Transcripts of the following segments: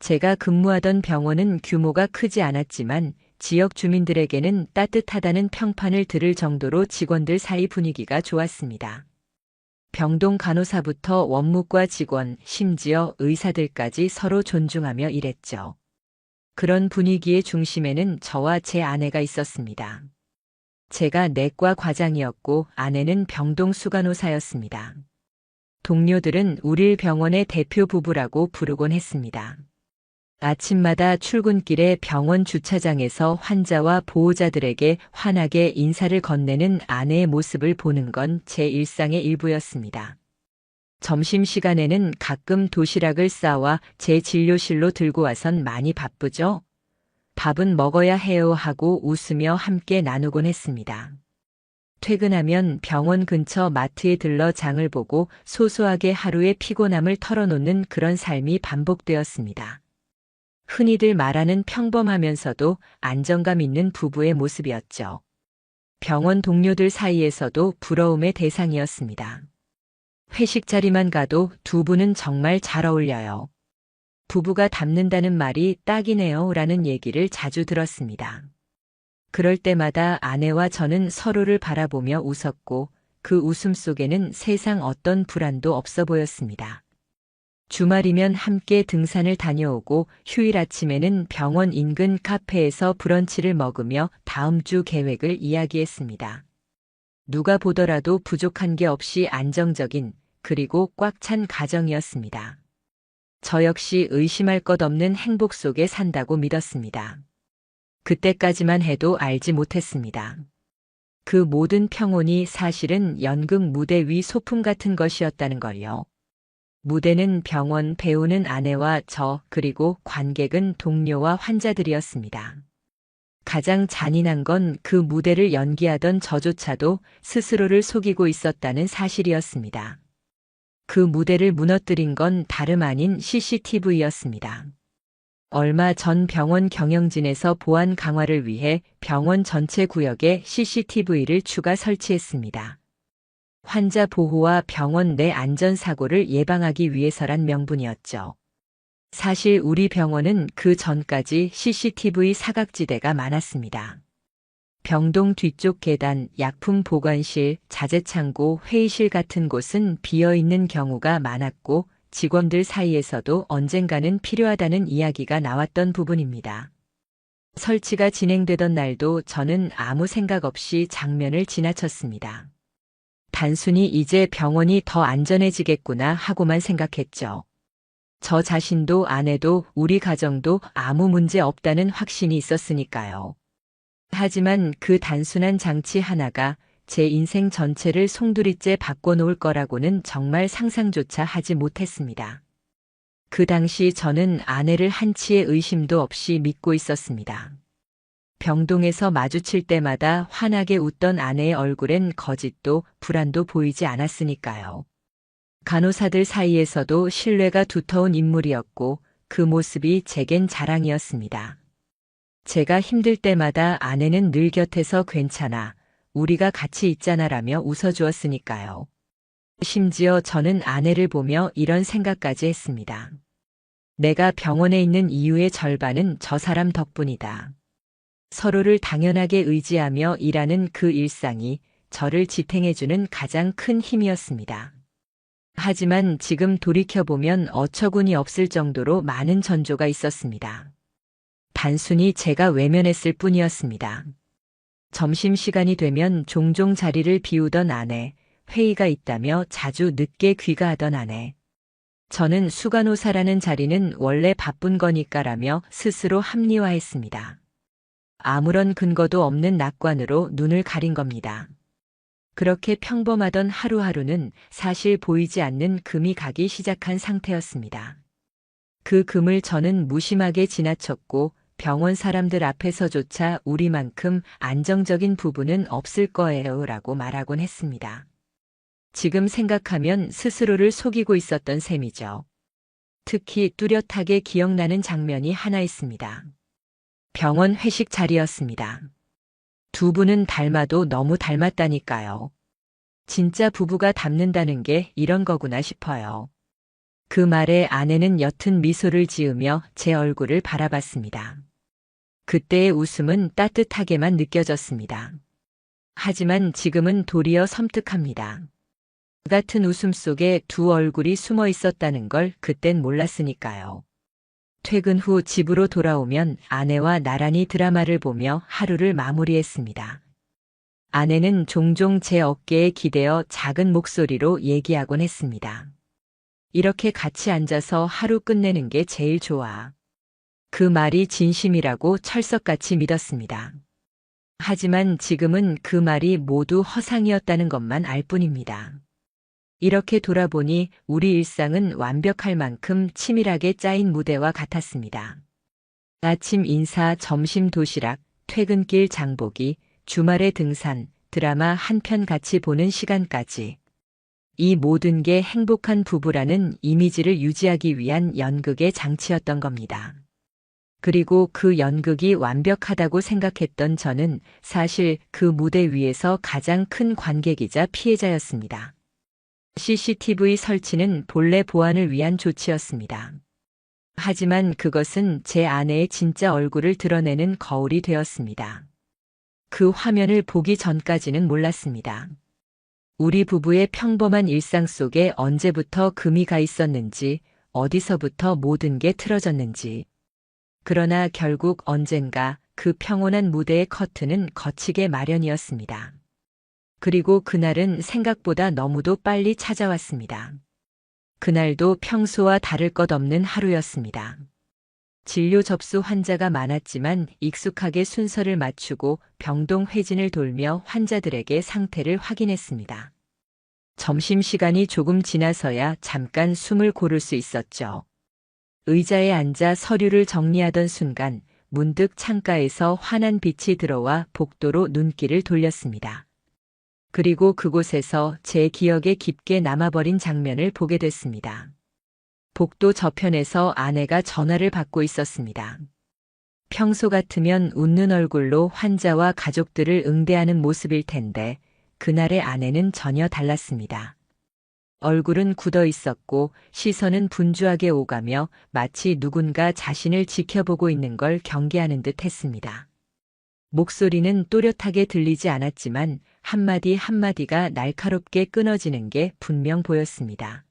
제가 근무하던 병원은 규모가 크지 않았지만 지역 주민들에게는 따뜻하다는 평판을 들을 정도로 직원들 사이 분위기가 좋았습니다. 병동 간호사부터 원무과 직원, 심지어 의사들까지 서로 존중하며 일했죠. 그런 분위기의 중심에는 저와 제 아내가 있었습니다. 제가 내과 과장이었고 아내는 병동 수간호사였습니다. 동료들은 우릴 병원의 대표 부부라고 부르곤 했습니다. 아침마다 출근길에 병원 주차장에서 환자와 보호자들에게 환하게 인사를 건네는 아내의 모습을 보는 건 제 일상의 일부였습니다. 점심시간에는 가끔 도시락을 싸와 제 진료실로 들고 와선 많이 바쁘죠? 밥은 먹어야 해요 하고 웃으며 함께 나누곤 했습니다. 퇴근하면 병원 근처 마트에 들러 장을 보고 소소하게 하루의 피곤함을 털어놓는 그런 삶이 반복되었습니다. 흔히들 말하는 평범하면서도 안정감 있는 부부의 모습이었죠. 병원 동료들 사이에서도 부러움의 대상이었습니다. 회식 자리만 가도 두 분은 정말 잘 어울려요. 부부가 닮는다는 말이 딱이네요 라는 얘기를 자주 들었습니다. 그럴 때마다 아내와 저는 서로를 바라보며 웃었고 그 웃음 속에는 세상 어떤 불안도 없어 보였습니다. 주말이면 함께 등산을 다녀오고 휴일 아침에는 병원 인근 카페에서 브런치를 먹으며 다음 주 계획을 이야기했습니다. 누가 보더라도 부족한 게 없이 안정적인 그리고 꽉 찬 가정이었습니다. 저 역시 의심할 것 없는 행복 속에 산다고 믿었습니다. 그때까지만 해도 알지 못했습니다. 그 모든 평온이 사실은 연극 무대 위 소품 같은 것이었다는 걸요. 무대는 병원, 배우는 아내와 저, 그리고 관객은 동료와 환자들이었습니다. 가장 잔인한 건 그 무대를 연기하던 저조차도 스스로를 속이고 있었다는 사실이었습니다. 그 무대를 무너뜨린 건 다름 아닌 CCTV였습니다. 얼마 전 병원 경영진에서 보안 강화를 위해 병원 전체 구역에 CCTV를 추가 설치했습니다. 환자 보호와 병원 내 안전사고를 예방하기 위해서란 명분이었죠. 사실 우리 병원은 그 전까지 CCTV 사각지대가 많았습니다. 병동 뒤쪽 계단, 약품 보관실, 자재창고, 회의실 같은 곳은 비어있는 경우가 많았고 직원들 사이에서도 언젠가는 필요하다는 이야기가 나왔던 부분입니다. 설치가 진행되던 날도 저는 아무 생각 없이 장면을 지나쳤습니다. 단순히 이제 병원이 더 안전해지겠구나 하고만 생각했죠. 저 자신도 아내도 우리 가정도 아무 문제 없다는 확신이 있었으니까요. 하지만 그 단순한 장치 하나가 제 인생 전체를 송두리째 바꿔놓을 거라고는 정말 상상조차 하지 못했습니다. 그 당시 저는 아내를 한치의 의심도 없이 믿고 있었습니다. 병동에서 마주칠 때마다 환하게 웃던 아내의 얼굴엔 거짓도 불안도 보이지 않았으니까요. 간호사들 사이에서도 신뢰가 두터운 인물이었고 그 모습이 제겐 자랑이었습니다. 제가 힘들 때마다 아내는 늘 곁에서 괜찮아, 우리가 같이 있잖아라며 웃어주었으니까요. 심지어 저는 아내를 보며 이런 생각까지 했습니다. 내가 병원에 있는 이유의 절반은 저 사람 덕분이다. 서로를 당연하게 의지하며 일하는 그 일상이 저를 지탱해주는 가장 큰 힘이었습니다. 하지만 지금 돌이켜보면 어처구니 없을 정도로 많은 전조가 있었습니다. 단순히 제가 외면했을 뿐이었습니다. 점심시간이 되면 종종 자리를 비우던 아내, 회의가 있다며 자주 늦게 귀가하던 아내. 저는 수간호사라는 자리는 원래 바쁜 거니까라며 스스로 합리화했습니다. 아무런 근거도 없는 낙관으로 눈을 가린 겁니다. 그렇게 평범하던 하루하루는 사실 보이지 않는 금이 가기 시작한 상태였습니다. 그 금을 저는 무심하게 지나쳤고 병원 사람들 앞에서조차 우리만큼 안정적인 부부는 없을 거예요 라고 말하곤 했습니다. 지금 생각하면 스스로를 속이고 있었던 셈이죠. 특히 뚜렷하게 기억나는 장면이 하나 있습니다. 병원 회식 자리였습니다. 두 분은 닮아도 너무 닮았다니까요. 진짜 부부가 닮는다는 게 이런 거구나 싶어요. 그 말에 아내는 옅은 미소를 지으며 제 얼굴을 바라봤습니다. 그때의 웃음은 따뜻하게만 느껴졌습니다. 하지만 지금은 도리어 섬뜩합니다. 그 같은 웃음 속에 두 얼굴이 숨어 있었다는 걸 그땐 몰랐으니까요. 퇴근 후 집으로 돌아오면 아내와 나란히 드라마를 보며 하루를 마무리했습니다. 아내는 종종 제 어깨에 기대어 작은 목소리로 얘기하곤 했습니다. 이렇게 같이 앉아서 하루 끝내는 게 제일 좋아. 그 말이 진심이라고 철석같이 믿었습니다. 하지만 지금은 그 말이 모두 허상이었다는 것만 알 뿐입니다. 이렇게 돌아보니 우리 일상은 완벽할 만큼 치밀하게 짜인 무대와 같았습니다. 아침 인사, 점심 도시락, 퇴근길 장보기, 주말에 등산, 드라마 한 편 같이 보는 시간까지. 이 모든 게 행복한 부부라는 이미지를 유지하기 위한 연극의 장치였던 겁니다. 그리고 그 연극이 완벽하다고 생각했던 저는 사실 그 무대 위에서 가장 큰 관객이자 피해자였습니다. CCTV 설치는 본래 보안을 위한 조치였습니다. 하지만 그것은 제 아내의 진짜 얼굴을 드러내는 거울이 되었습니다. 그 화면을 보기 전까지는 몰랐습니다. 우리 부부의 평범한 일상 속에 언제부터 금이 가 있었는지, 어디서부터 모든 게 틀어졌는지. 그러나 결국 언젠가 그 평온한 무대의 커튼은 거치게 마련이었습니다. 그리고 그날은 생각보다 너무도 빨리 찾아왔습니다. 그날도 평소와 다를 것 없는 하루였습니다. 진료 접수 환자가 많았지만 익숙하게 순서를 맞추고 병동 회진을 돌며 환자들에게 상태를 확인했습니다. 점심시간이 조금 지나서야 잠깐 숨을 고를 수 있었죠. 의자에 앉아 서류를 정리하던 순간 문득 창가에서 환한 빛이 들어와 복도로 눈길을 돌렸습니다. 그리고 그곳에서 제 기억에 깊게 남아버린 장면을 보게 됐습니다. 복도 저편에서 아내가 전화를 받고 있었습니다. 평소 같으면 웃는 얼굴로 환자와 가족들을 응대하는 모습일 텐데 그날의 아내는 전혀 달랐습니다. 얼굴은 굳어 있었고 시선은 분주하게 오가며 마치 누군가 자신을 지켜보고 있는 걸 경계하는 듯 했습니다. 목소리는 또렷하게 들리지 않았지만 한마디 한마디가 날카롭게 끊어지는 게 분명 보였습니다.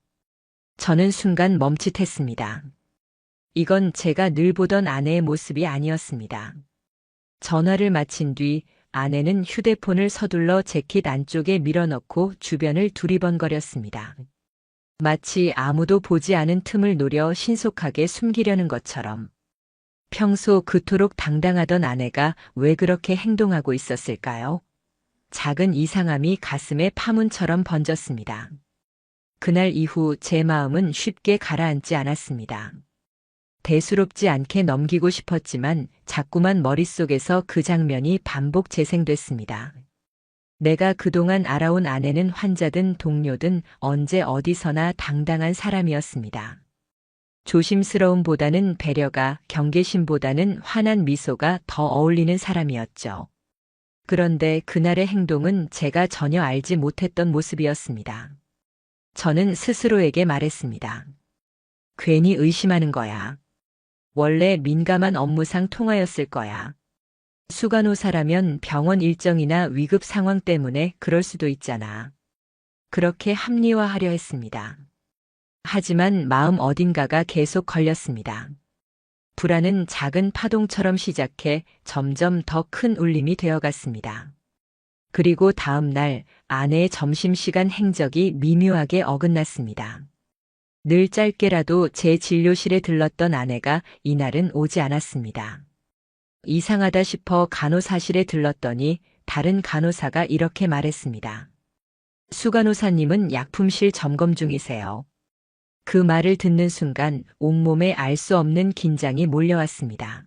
저는 순간 멈칫했습니다. 이건 제가 늘 보던 아내의 모습이 아니었습니다. 전화를 마친 뒤 아내는 휴대폰을 서둘러 재킷 안쪽에 밀어넣고 주변을 두리번거렸습니다. 마치 아무도 보지 않은 틈을 노려 신속하게 숨기려는 것처럼. 평소 그토록 당당하던 아내가 왜 그렇게 행동하고 있었을까요? 작은 이상함이 가슴에 파문처럼 번졌습니다. 그날 이후 제 마음은 쉽게 가라앉지 않았습니다. 대수롭지 않게 넘기고 싶었지만 자꾸만 머릿속에서 그 장면이 반복 재생됐습니다. 내가 그동안 알아온 아내는 환자든 동료든 언제 어디서나 당당한 사람이었습니다. 조심스러움보다는 배려가, 경계심보다는 환한 미소가 더 어울리는 사람이었죠. 그런데 그날의 행동은 제가 전혀 알지 못했던 모습이었습니다. 저는 스스로에게 말했습니다. 괜히 의심하는 거야. 원래 민감한 업무상 통화였을 거야. 수간호사라면 병원 일정이나 위급 상황 때문에 그럴 수도 있잖아. 그렇게 합리화하려 했습니다. 하지만 마음 어딘가가 계속 걸렸습니다. 불안은 작은 파동처럼 시작해 점점 더 큰 울림이 되어갔습니다. 그리고 다음 날 아내의 점심시간 행적이 미묘하게 어긋났습니다. 늘 짧게라도 제 진료실에 들렀던 아내가 이날은 오지 않았습니다. 이상하다 싶어 간호사실에 들렀더니 다른 간호사가 이렇게 말했습니다. 수간호사님은 약품실 점검 중이세요. 그 말을 듣는 순간 온몸에 알 수 없는 긴장이 몰려왔습니다.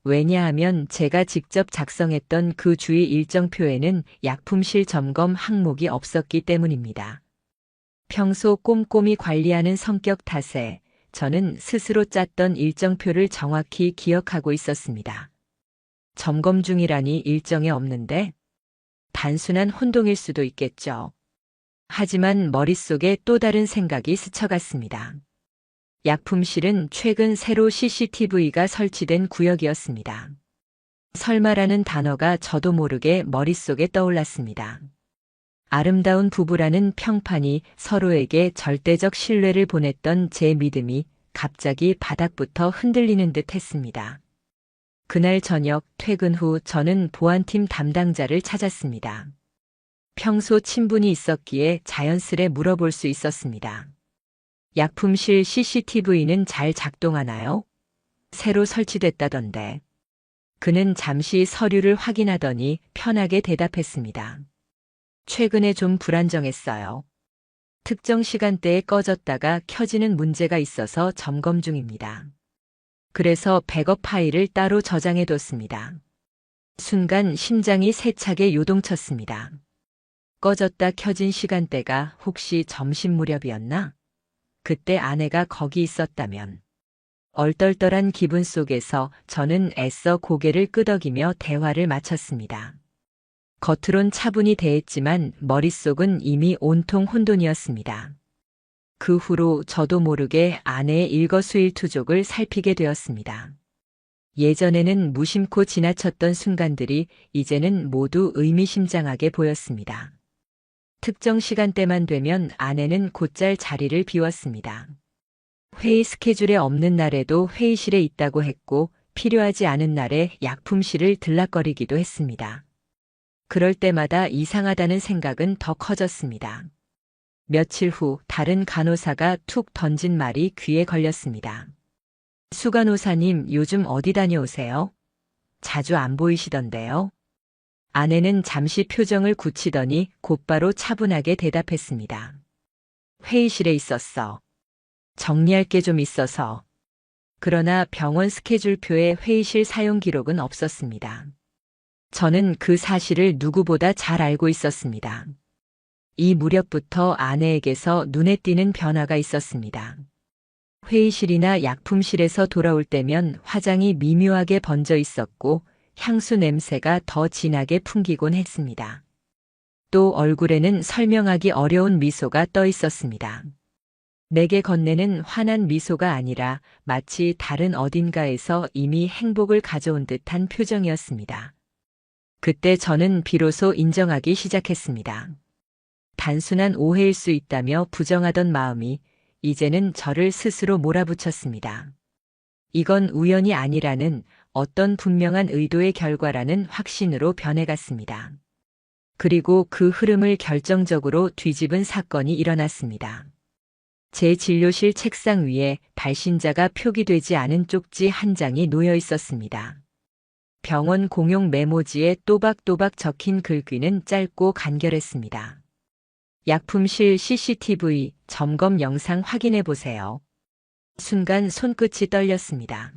왜냐하면 제가 직접 작성했던 그 주의 일정표에는 약품실 점검 항목이 없었기 때문입니다. 평소 꼼꼼히 관리하는 성격 탓에 저는 스스로 짰던 일정표를 정확히 기억하고 있었습니다. 점검 중이라니 일정에 없는데? 단순한 혼동일 수도 있겠죠. 하지만 머릿속에 또 다른 생각이 스쳐갔습니다. 약품실은 최근 새로 CCTV가 설치된 구역이었습니다. 설마라는 단어가 저도 모르게 머릿속에 떠올랐습니다. 아름다운 부부라는 평판이 서로에게 절대적 신뢰를 보냈던 제 믿음이 갑자기 바닥부터 흔들리는 듯 했습니다. 그날 저녁 퇴근 후 저는 보안팀 담당자를 찾았습니다. 평소 친분이 있었기에 자연스레 물어볼 수 있었습니다. 약품실 CCTV는 잘 작동하나요? 새로 설치됐다던데. 그는 잠시 서류를 확인하더니 편하게 대답했습니다. 최근에 좀 불안정했어요. 특정 시간대에 꺼졌다가 켜지는 문제가 있어서 점검 중입니다. 그래서 백업 파일을 따로 저장해 뒀습니다. 순간 심장이 세차게 요동쳤습니다. 꺼졌다 켜진 시간대가 혹시 점심 무렵이었나? 그때 아내가 거기 있었다면. 얼떨떨한 기분 속에서 저는 애써 고개를 끄덕이며 대화를 마쳤습니다. 겉으론 차분히 대했지만 머릿속은 이미 온통 혼돈이었습니다. 그 후로 저도 모르게 아내의 일거수일투족을 살피게 되었습니다. 예전에는 무심코 지나쳤던 순간들이 이제는 모두 의미심장하게 보였습니다. 특정 시간대만 되면 아내는 곧잘 자리를 비웠습니다. 회의 스케줄에 없는 날에도 회의실에 있다고 했고 필요하지 않은 날에 약품실을 들락거리기도 했습니다. 그럴 때마다 이상하다는 생각은 더 커졌습니다. 며칠 후 다른 간호사가 툭 던진 말이 귀에 걸렸습니다. 수 간호사님 요즘 어디 다녀오세요? 자주 안 보이시던데요? 아내는 잠시 표정을 굳히더니 곧바로 차분하게 대답했습니다. 회의실에 있었어. 정리할 게 좀 있어서. 그러나 병원 스케줄표에 회의실 사용 기록은 없었습니다. 저는 그 사실을 누구보다 잘 알고 있었습니다. 이 무렵부터 아내에게서 눈에 띄는 변화가 있었습니다. 회의실이나 약품실에서 돌아올 때면 화장이 미묘하게 번져 있었고 향수 냄새가 더 진하게 풍기곤 했습니다. 또 얼굴에는 설명하기 어려운 미소가 떠 있었습니다. 내게 건네는 환한 미소가 아니라 마치 다른 어딘가에서 이미 행복을 가져온 듯한 표정이었습니다. 그때 저는 비로소 인정하기 시작했습니다. 단순한 오해일 수 있다며 부정하던 마음이 이제는 저를 스스로 몰아붙였습니다. 이건 우연이 아니라는 어떤 분명한 의도의 결과라는 확신으로 변해갔습니다. 그리고 그 흐름을 결정적으로 뒤집은 사건이 일어났습니다. 제 진료실 책상 위에 발신자가 표기되지 않은 쪽지 한 장이 놓여 있었습니다. 병원 공용 메모지에 또박또박 적힌 글귀는 짧고 간결했습니다. 약품실 CCTV 점검 영상 확인해 보세요. 순간 손끝이 떨렸습니다.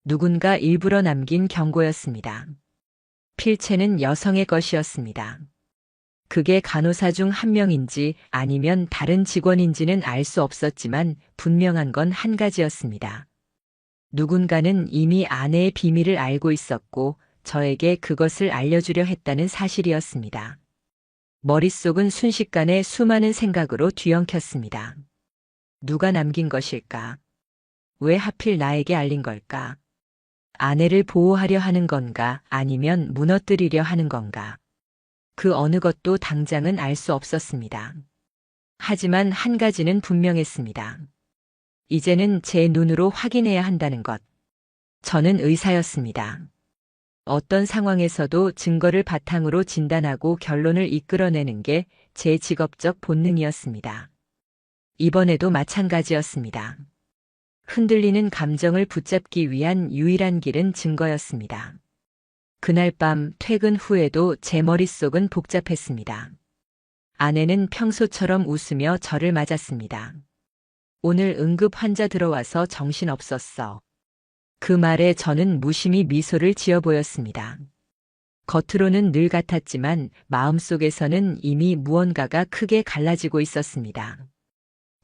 누군가 일부러 남긴 경고였습니다. 필체는 여성의 것이었습니다. 그게 간호사 중 한 명인지 아니면 다른 직원인지는 알 수 없었지만 분명한 건 한 가지였습니다. 누군가는 이미 아내의 비밀을 알고 있었고 저에게 그것을 알려주려 했다는 사실이었습니다. 머릿속은 순식간에 수많은 생각으로 뒤엉켰습니다. 누가 남긴 것일까? 왜 하필 나에게 알린 걸까? 아내를 보호하려 하는 건가 아니면 무너뜨리려 하는 건가? 그 어느 것도 당장은 알 수 없었습니다. 하지만 한 가지는 분명했습니다. 이제는 제 눈으로 확인해야 한다는 것. 저는 의사였습니다. 어떤 상황에서도 증거를 바탕으로 진단하고 결론을 이끌어내는 게 제 직업적 본능이었습니다. 이번에도 마찬가지였습니다. 흔들리는 감정을 붙잡기 위한 유일한 길은 증거였습니다. 그날 밤 퇴근 후에도 제 머릿속은 복잡했습니다. 아내는 평소처럼 웃으며 저를 맞았습니다. 오늘 응급 환자 들어와서 정신없었어. 그 말에 저는 무심히 미소를 지어 보였습니다. 겉으로는 늘 같았지만 마음속에서는 이미 무언가가 크게 갈라지고 있었습니다.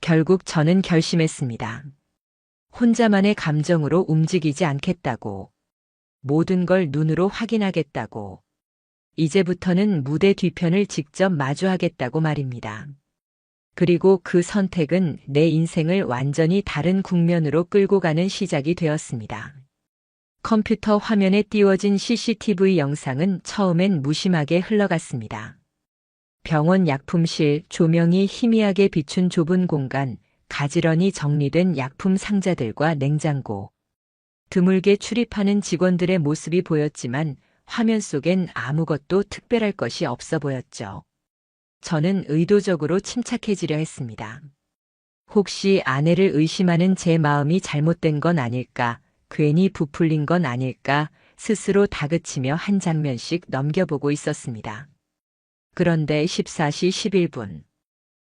결국 저는 결심했습니다. 혼자만의 감정으로 움직이지 않겠다고. 모든 걸 눈으로 확인하겠다고. 이제부터는 무대 뒤편을 직접 마주하겠다고 말입니다. 그리고 그 선택은 내 인생을 완전히 다른 국면으로 끌고 가는 시작이 되었습니다. 컴퓨터 화면에 띄워진 CCTV 영상은 처음엔 무심하게 흘러갔습니다. 병원 약품실, 조명이 희미하게 비춘 좁은 공간, 가지런히 정리된 약품 상자들과 냉장고. 드물게 출입하는 직원들의 모습이 보였지만 화면 속엔 아무것도 특별할 것이 없어 보였죠. 저는 의도적으로 침착해지려 했습니다. 혹시 아내를 의심하는 제 마음이 잘못된 건 아닐까, 괜히 부풀린 건 아닐까 스스로 다그치며 한 장면씩 넘겨보고 있었습니다. 그런데 14시 11분.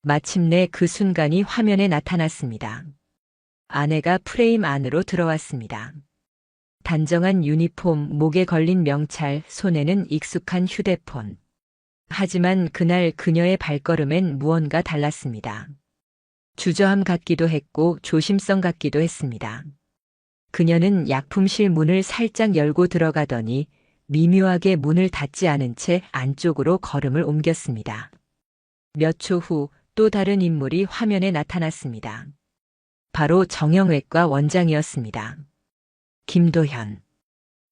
마침내 그 순간이 화면에 나타났습니다. 아내가 프레임 안으로 들어왔습니다. 단정한 유니폼, 목에 걸린 명찰, 손에는 익숙한 휴대폰. 하지만 그날 그녀의 발걸음엔 무언가 달랐습니다. 주저함 같기도 했고 조심성 같기도 했습니다. 그녀는 약품실 문을 살짝 열고 들어가더니 미묘하게 문을 닫지 않은 채 안쪽으로 걸음을 옮겼습니다. 몇 초 후 또 다른 인물이 화면에 나타났습니다. 바로 정형외과 원장이었습니다. 김도현.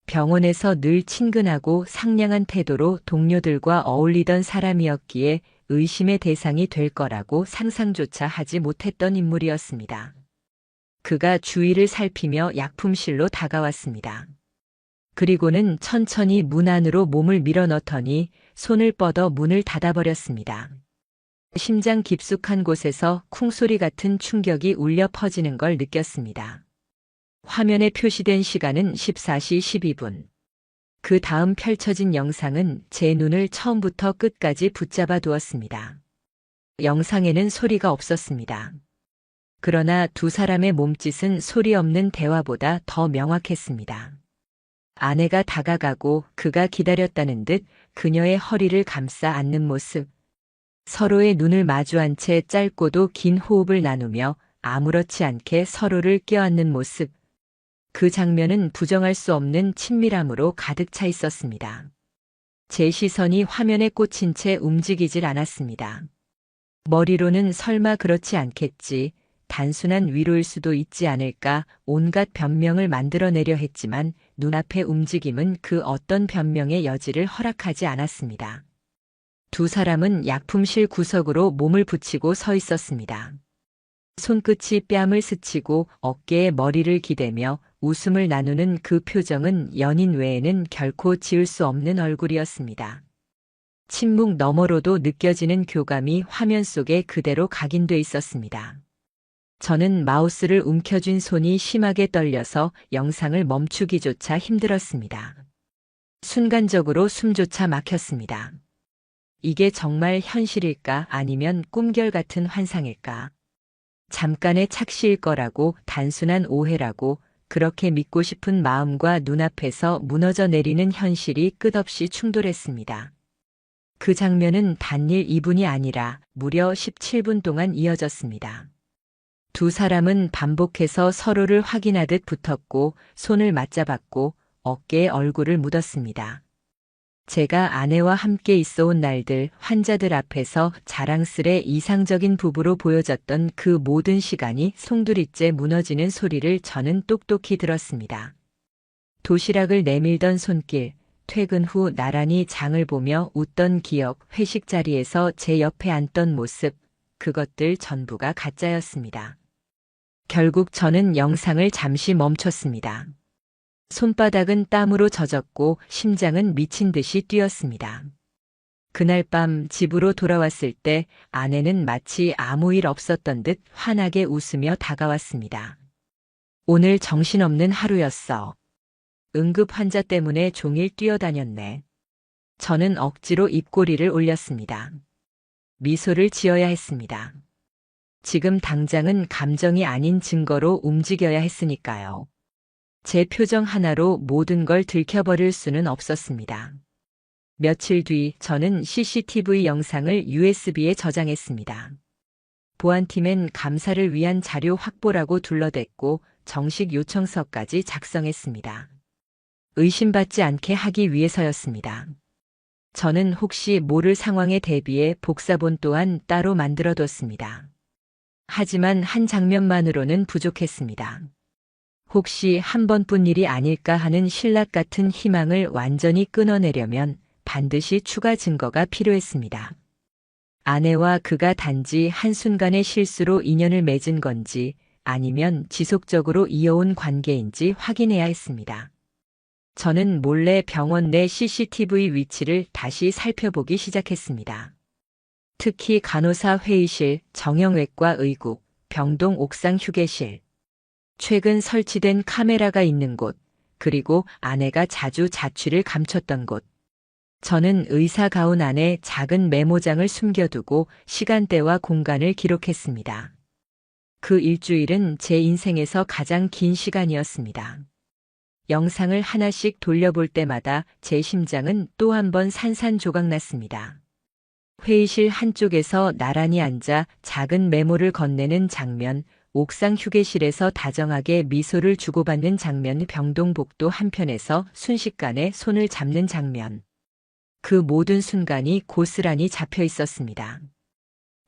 병원에서 늘 친근하고 상냥한 태도로 동료들과 어울리던 사람이었기에 의심의 대상이 될 거라고 상상조차 하지 못했던 인물이었습니다. 그가 주위를 살피며 약품실로 다가왔습니다. 그리고는 천천히 문 안으로 몸을 밀어넣더니 손을 뻗어 문을 닫아버렸습니다. 심장 깊숙한 곳에서 쿵소리 같은 충격이 울려 퍼지는 걸 느꼈습니다. 화면에 표시된 시간은 14시 12분. 그 다음 펼쳐진 영상은 제 눈을 처음부터 끝까지 붙잡아 두었습니다. 영상에는 소리가 없었습니다. 그러나 두 사람의 몸짓은 소리 없는 대화보다 더 명확했습니다. 아내가 다가가고 그가 기다렸다는 듯 그녀의 허리를 감싸 안는 모습. 서로의 눈을 마주한 채 짧고도 긴 호흡을 나누며 아무렇지 않게 서로를 껴안는 모습. 그 장면은 부정할 수 없는 친밀함으로 가득 차 있었습니다. 제 시선이 화면에 꽂힌 채 움직이질 않았습니다. 머리로는 설마 그렇지 않겠지, 단순한 위로일 수도 있지 않을까 온갖 변명을 만들어내려 했지만 눈앞의 움직임은 그 어떤 변명의 여지를 허락하지 않았습니다. 두 사람은 약품실 구석으로 몸을 붙이고 서 있었습니다. 손끝이 뺨을 스치고 어깨에 머리를 기대며 웃음을 나누는 그 표정은 연인 외에는 결코 지을 수 없는 얼굴이었습니다. 침묵 너머로도 느껴지는 교감이 화면 속에 그대로 각인돼 있었습니다. 저는 마우스를 움켜쥔 손이 심하게 떨려서 영상을 멈추기조차 힘들었습니다. 순간적으로 숨조차 막혔습니다. 이게 정말 현실일까 아니면 꿈결 같은 환상일까? 잠깐의 착시일 거라고, 단순한 오해라고, 그렇게 믿고 싶은 마음과 눈앞에서 무너져 내리는 현실이 끝없이 충돌했습니다. 그 장면은 단일 2분이 아니라 무려 17분 동안 이어졌습니다. 두 사람은 반복해서 서로를 확인하듯 붙었고 손을 맞잡았고 어깨에 얼굴을 묻었습니다. 제가 아내와 함께 있어온 날들, 환자들 앞에서 자랑스레 이상적인 부부로 보여졌던 그 모든 시간이 송두리째 무너지는 소리를 저는 똑똑히 들었습니다. 도시락을 내밀던 손길, 퇴근 후 나란히 장을 보며 웃던 기억, 회식 자리에서 제 옆에 앉던 모습, 그것들 전부가 가짜였습니다. 결국 저는 영상을 잠시 멈췄습니다. 손바닥은 땀으로 젖었고 심장은 미친 듯이 뛰었습니다. 그날 밤 집으로 돌아왔을 때 아내는 마치 아무 일 없었던 듯 환하게 웃으며 다가왔습니다. 오늘 정신없는 하루였어. 응급 환자 때문에 종일 뛰어다녔네. 저는 억지로 입꼬리를 올렸습니다. 미소를 지어야 했습니다. 지금 당장은 감정이 아닌 증거로 움직여야 했으니까요. 제 표정 하나로 모든 걸 들켜버릴 수는 없었습니다. 며칠 뒤 저는 CCTV 영상을 USB에 저장했습니다. 보안팀엔 감사를 위한 자료 확보라고 둘러댔고 정식 요청서까지 작성했습니다. 의심받지 않게 하기 위해서였습니다. 저는 혹시 모를 상황에 대비해 복사본 또한 따로 만들어뒀습니다. 하지만 한 장면만으로는 부족했습니다. 혹시 한 번뿐 일이 아닐까 하는 신락 같은 희망을 완전히 끊어내려면 반드시 추가 증거가 필요했습니다. 아내와 그가 단지 한순간의 실수로 인연을 맺은 건지 아니면 지속적으로 이어온 관계인지 확인해야 했습니다. 저는 몰래 병원 내 CCTV 위치를 다시 살펴보기 시작했습니다. 특히 간호사 회의실, 정형외과 의국, 병동 옥상 휴게실, 최근 설치된 카메라가 있는 곳, 그리고 아내가 자주 자취를 감췄던 곳. 저는 의사 가운 안에 작은 메모장을 숨겨두고 시간대와 공간을 기록했습니다. 그 일주일은 제 인생에서 가장 긴 시간이었습니다. 영상을 하나씩 돌려볼 때마다 제 심장은 또 한 번 산산조각났습니다. 회의실 한쪽에서 나란히 앉아 작은 메모를 건네는 장면, 옥상 휴게실에서 다정하게 미소를 주고받는 장면, 병동 복도 한편에서 순식간에 손을 잡는 장면. 그 모든 순간이 고스란히 잡혀 있었습니다.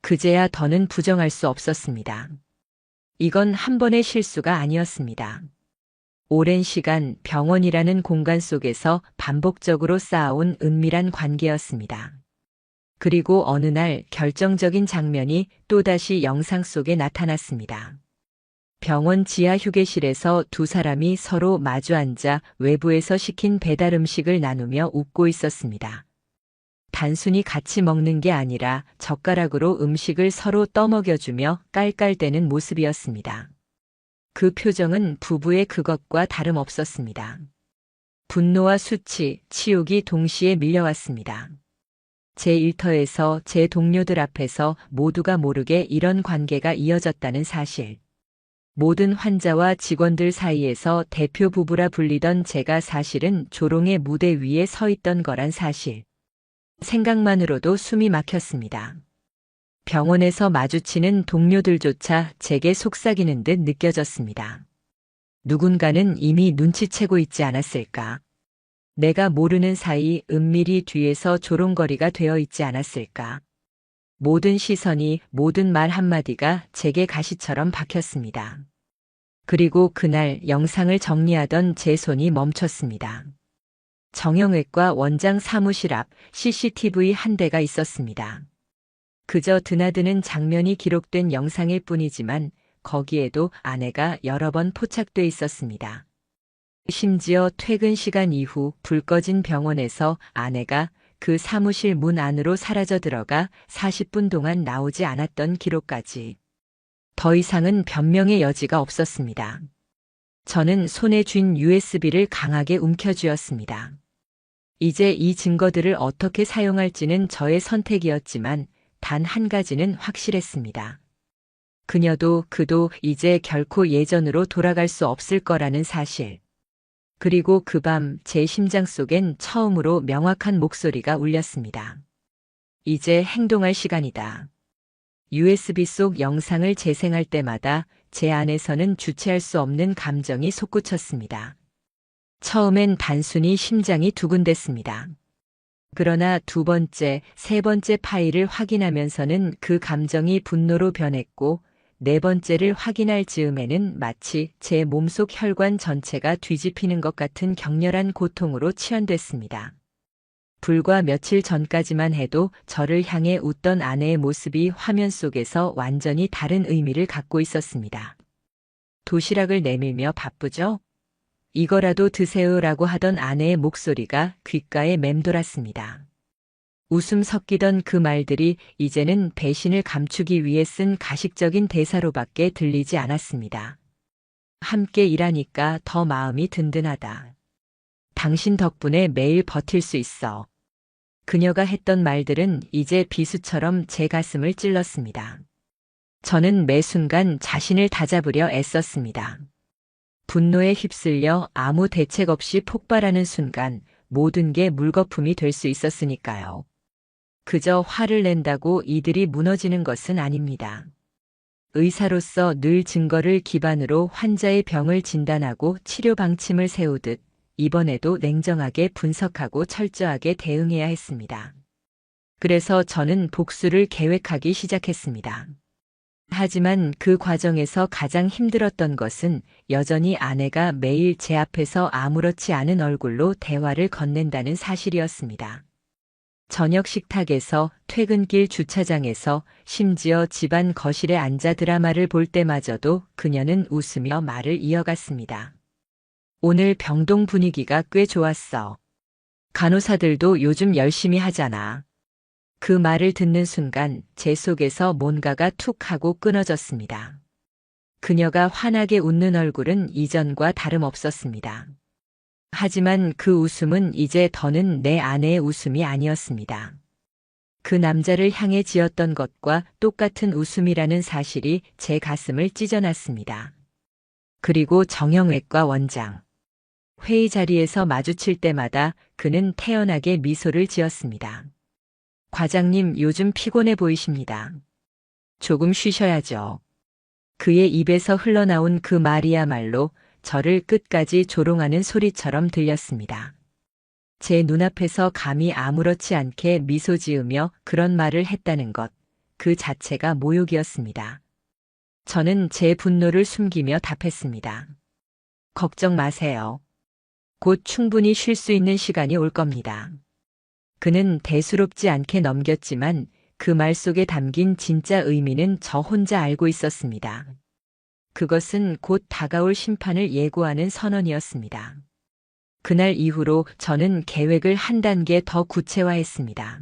그제야 더는 부정할 수 없었습니다. 이건 한 번의 실수가 아니었습니다. 오랜 시간 병원이라는 공간 속에서 반복적으로 쌓아온 은밀한 관계였습니다. 그리고 어느 날 결정적인 장면이 또다시 영상 속에 나타났습니다. 병원 지하 휴게실에서 두 사람이 서로 마주 앉아 외부에서 시킨 배달 음식을 나누며 웃고 있었습니다. 단순히 같이 먹는 게 아니라 젓가락으로 음식을 서로 떠먹여주며 깔깔대는 모습이었습니다. 그 표정은 부부의 그것과 다름없었습니다. 분노와 수치, 치욕이 동시에 밀려왔습니다. 제 일터에서 제 동료들 앞에서 모두가 모르게 이런 관계가 이어졌다는 사실. 모든 환자와 직원들 사이에서 대표 부부라 불리던 제가 사실은 조롱의 무대 위에 서 있던 거란 사실. 생각만으로도 숨이 막혔습니다. 병원에서 마주치는 동료들조차 제게 속삭이는 듯 느껴졌습니다. 누군가는 이미 눈치채고 있지 않았을까? 내가 모르는 사이 은밀히 뒤에서 조롱거리가 되어 있지 않았을까? 모든 시선이, 모든 말 한마디가 제게 가시처럼 박혔습니다. 그리고 그날 영상을 정리하던 제 손이 멈췄습니다. 정형외과 원장 사무실 앞 CCTV 한 대가 있었습니다. 그저 드나드는 장면이 기록된 영상일 뿐이지만 거기에도 아내가 여러 번 포착돼 있었습니다. 심지어 퇴근 시간 이후 불 꺼진 병원에서 아내가 그 사무실 문 안으로 사라져 들어가 40분 동안 나오지 않았던 기록까지. 더 이상은 변명의 여지가 없었습니다. 저는 손에 쥔 USB를 강하게 움켜쥐었습니다. 이제 이 증거들을 어떻게 사용할지는 저의 선택이었지만 단 한 가지는 확실했습니다. 그녀도 그도 이제 결코 예전으로 돌아갈 수 없을 거라는 사실. 그리고 그 밤 제 심장 속엔 처음으로 명확한 목소리가 울렸습니다. 이제 행동할 시간이다. USB 속 영상을 재생할 때마다 제 안에서는 주체할 수 없는 감정이 솟구쳤습니다. 처음엔 단순히 심장이 두근댔습니다. 그러나 두 번째, 세 번째 파일을 확인하면서는 그 감정이 분노로 변했고 네 번째를 확인할 즈음에는 마치 제 몸속 혈관 전체가 뒤집히는 것 같은 격렬한 고통으로 치환됐습니다. 불과 며칠 전까지만 해도 저를 향해 웃던 아내의 모습이 화면 속에서 완전히 다른 의미를 갖고 있었습니다. 도시락을 내밀며 바쁘죠? 이거라도 드세요라고 하던 아내의 목소리가 귓가에 맴돌았습니다. 웃음 섞이던 그 말들이 이제는 배신을 감추기 위해 쓴 가식적인 대사로밖에 들리지 않았습니다. 함께 일하니까 더 마음이 든든하다. 당신 덕분에 매일 버틸 수 있어. 그녀가 했던 말들은 이제 비수처럼 제 가슴을 찔렀습니다. 저는 매 순간 자신을 다잡으려 애썼습니다. 분노에 휩쓸려 아무 대책 없이 폭발하는 순간 모든 게 물거품이 될 수 있었으니까요. 그저 화를 낸다고 이들이 무너지는 것은 아닙니다. 의사로서 늘 증거를 기반으로 환자의 병을 진단하고 치료 방침을 세우듯 이번에도 냉정하게 분석하고 철저하게 대응해야 했습니다. 그래서 저는 복수를 계획하기 시작했습니다. 하지만 그 과정에서 가장 힘들었던 것은 여전히 아내가 매일 제 앞에서 아무렇지 않은 얼굴로 대화를 건넨다는 사실이었습니다. 저녁 식탁에서, 퇴근길 주차장에서, 심지어 집안 거실에 앉아 드라마를 볼 때마저도 그녀는 웃으며 말을 이어갔습니다. 오늘 병동 분위기가 꽤 좋았어. 간호사들도 요즘 열심히 하잖아. 그 말을 듣는 순간 제 속에서 뭔가가 툭 하고 끊어졌습니다. 그녀가 환하게 웃는 얼굴은 이전과 다름없었습니다. 하지만 그 웃음은 이제 더는 내 아내의 웃음이 아니었습니다. 그 남자를 향해 지었던 것과 똑같은 웃음이라는 사실이 제 가슴을 찢어놨습니다. 그리고 정형외과 원장. 회의 자리에서 마주칠 때마다 그는 태연하게 미소를 지었습니다. 과장님, 요즘 피곤해 보이십니다. 조금 쉬셔야죠. 그의 입에서 흘러나온 그 말이야말로 저를 끝까지 조롱하는 소리처럼 들렸습니다. 제 눈앞에서 감히 아무렇지 않게 미소 지으며 그런 말을 했다는 것, 그 자체가 모욕이었습니다. 저는 제 분노를 숨기며 답했습니다. 걱정 마세요. 곧 충분히 쉴 수 있는 시간이 올 겁니다. 그는 대수롭지 않게 넘겼지만 그 말 속에 담긴 진짜 의미는 저 혼자 알고 있었습니다. 그것은 곧 다가올 심판을 예고하는 선언이었습니다. 그날 이후로 저는 계획을 한 단계 더 구체화했습니다.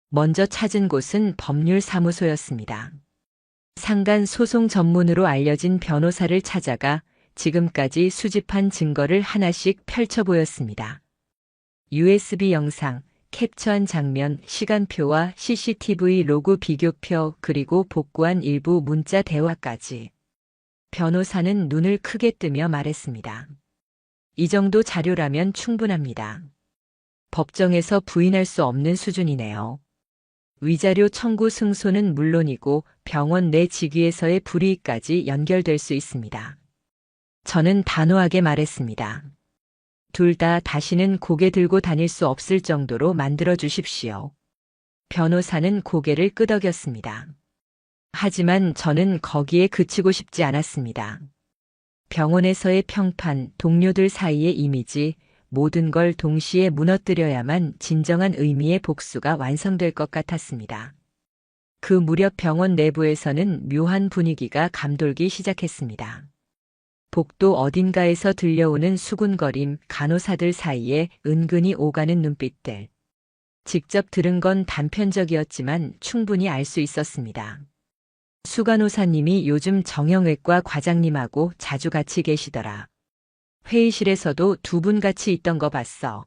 먼저 찾은 곳은 법률사무소였습니다. 상간 소송 전문으로 알려진 변호사를 찾아가 지금까지 수집한 증거를 하나씩 펼쳐 보였습니다. USB 영상, 캡처한 장면, 시간표와 CCTV 로그 비교표, 그리고 복구한 일부 문자 대화까지. 변호사는 눈을 크게 뜨며 말했습니다. 이 정도 자료라면 충분합니다. 법정에서 부인할 수 없는 수준이네요. 위자료 청구 승소는 물론이고 병원 내 직위에서의 불이익까지 연결될 수 있습니다. 저는 단호하게 말했습니다. 둘 다 다시는 고개 들고 다닐 수 없을 정도로 만들어 주십시오. 변호사는 고개를 끄덕였습니다. 하지만 저는 거기에 그치고 싶지 않았습니다. 병원에서의 평판, 동료들 사이의 이미지, 모든 걸 동시에 무너뜨려야만 진정한 의미의 복수가 완성될 것 같았습니다. 그 무렵 병원 내부에서는 묘한 분위기가 감돌기 시작했습니다. 복도 어딘가에서 들려오는 수군거림, 간호사들 사이에 은근히 오가는 눈빛들. 직접 들은 건 단편적이었지만 충분히 알 수 있었습니다. 수 간호사님이 요즘 정형외과 과장님하고 자주 같이 계시더라. 회의실에서도 두 분 같이 있던 거 봤어.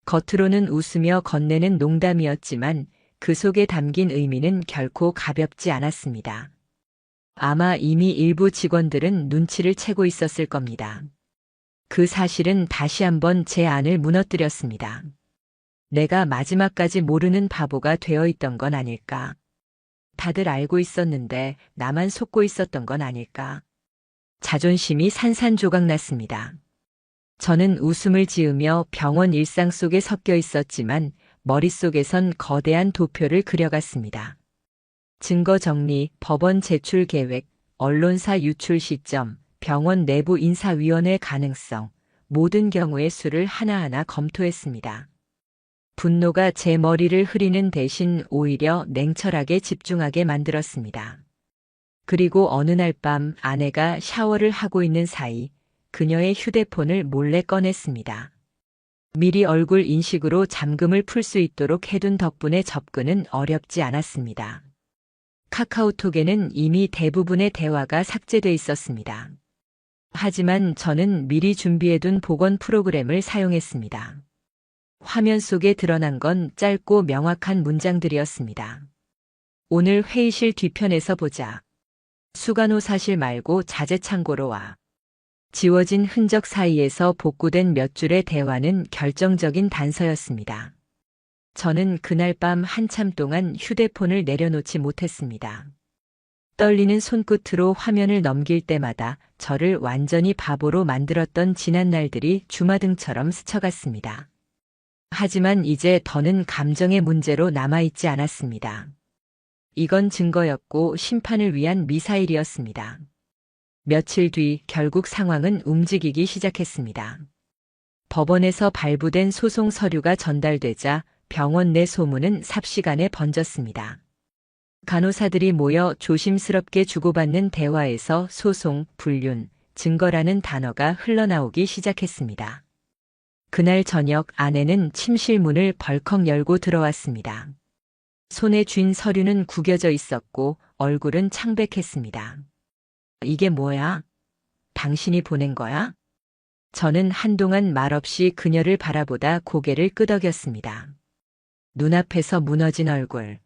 겉으로는 웃으며 건네는 농담이었지만 그 속에 담긴 의미는 결코 가볍지 않았습니다. 아마 이미 일부 직원들은 눈치를 채고 있었을 겁니다. 그 사실은 다시 한번 제 안을 무너뜨렸습니다. 내가 마지막까지 모르는 바보가 되어 있던 건 아닐까? 다들 알고 있었는데 나만 속고 있었던 건 아닐까? 자존심이 산산조각났습니다. 저는 웃음을 지으며 병원 일상 속에 섞여 있었지만 머릿속에선 거대한 도표를 그려갔습니다. 증거 정리, 법원 제출 계획, 언론사 유출 시점, 병원 내부 인사위원회 가능성, 모든 경우의 수를 하나하나 검토했습니다. 분노가 제 머리를 흐리는 대신 오히려 냉철하게 집중하게 만들었습니다. 그리고 어느 날 밤 아내가 샤워를 하고 있는 사이 그녀의 휴대폰을 몰래 꺼냈습니다. 미리 얼굴 인식으로 잠금을 풀 수 있도록 해둔 덕분에 접근은 어렵지 않았습니다. 카카오톡에는 이미 대부분의 대화가 삭제돼 있었습니다. 하지만 저는 미리 준비해둔 복원 프로그램을 사용했습니다. 화면 속에 드러난 건 짧고 명확한 문장들이었습니다. 오늘 회의실 뒤편에서 보자. 수간호사실 말고 자재창고로 와. 지워진 흔적 사이에서 복구된 몇 줄의 대화는 결정적인 단서였습니다. 저는 그날 밤 한참 동안 휴대폰을 내려놓지 못했습니다. 떨리는 손끝으로 화면을 넘길 때마다 저를 완전히 바보로 만들었던 지난 날들이 주마등처럼 스쳐갔습니다. 하지만 이제 더는 감정의 문제로 남아있지 않았습니다. 이건 증거였고 심판을 위한 미사일이었습니다. 며칠 뒤 결국 상황은 움직이기 시작했습니다. 법원에서 발부된 소송 서류가 전달되자 병원 내 소문은 삽시간에 번졌습니다. 간호사들이 모여 조심스럽게 주고받는 대화에서 소송, 불륜, 증거라는 단어가 흘러나오기 시작했습니다. 그날 저녁 아내는 침실 문을 벌컥 열고 들어왔습니다. 손에 쥔 서류는 구겨져 있었고 얼굴은 창백했습니다. 이게 뭐야? 당신이 보낸 거야? 저는 한동안 말없이 그녀를 바라보다 고개를 끄덕였습니다. 눈앞에서 무너진 얼굴.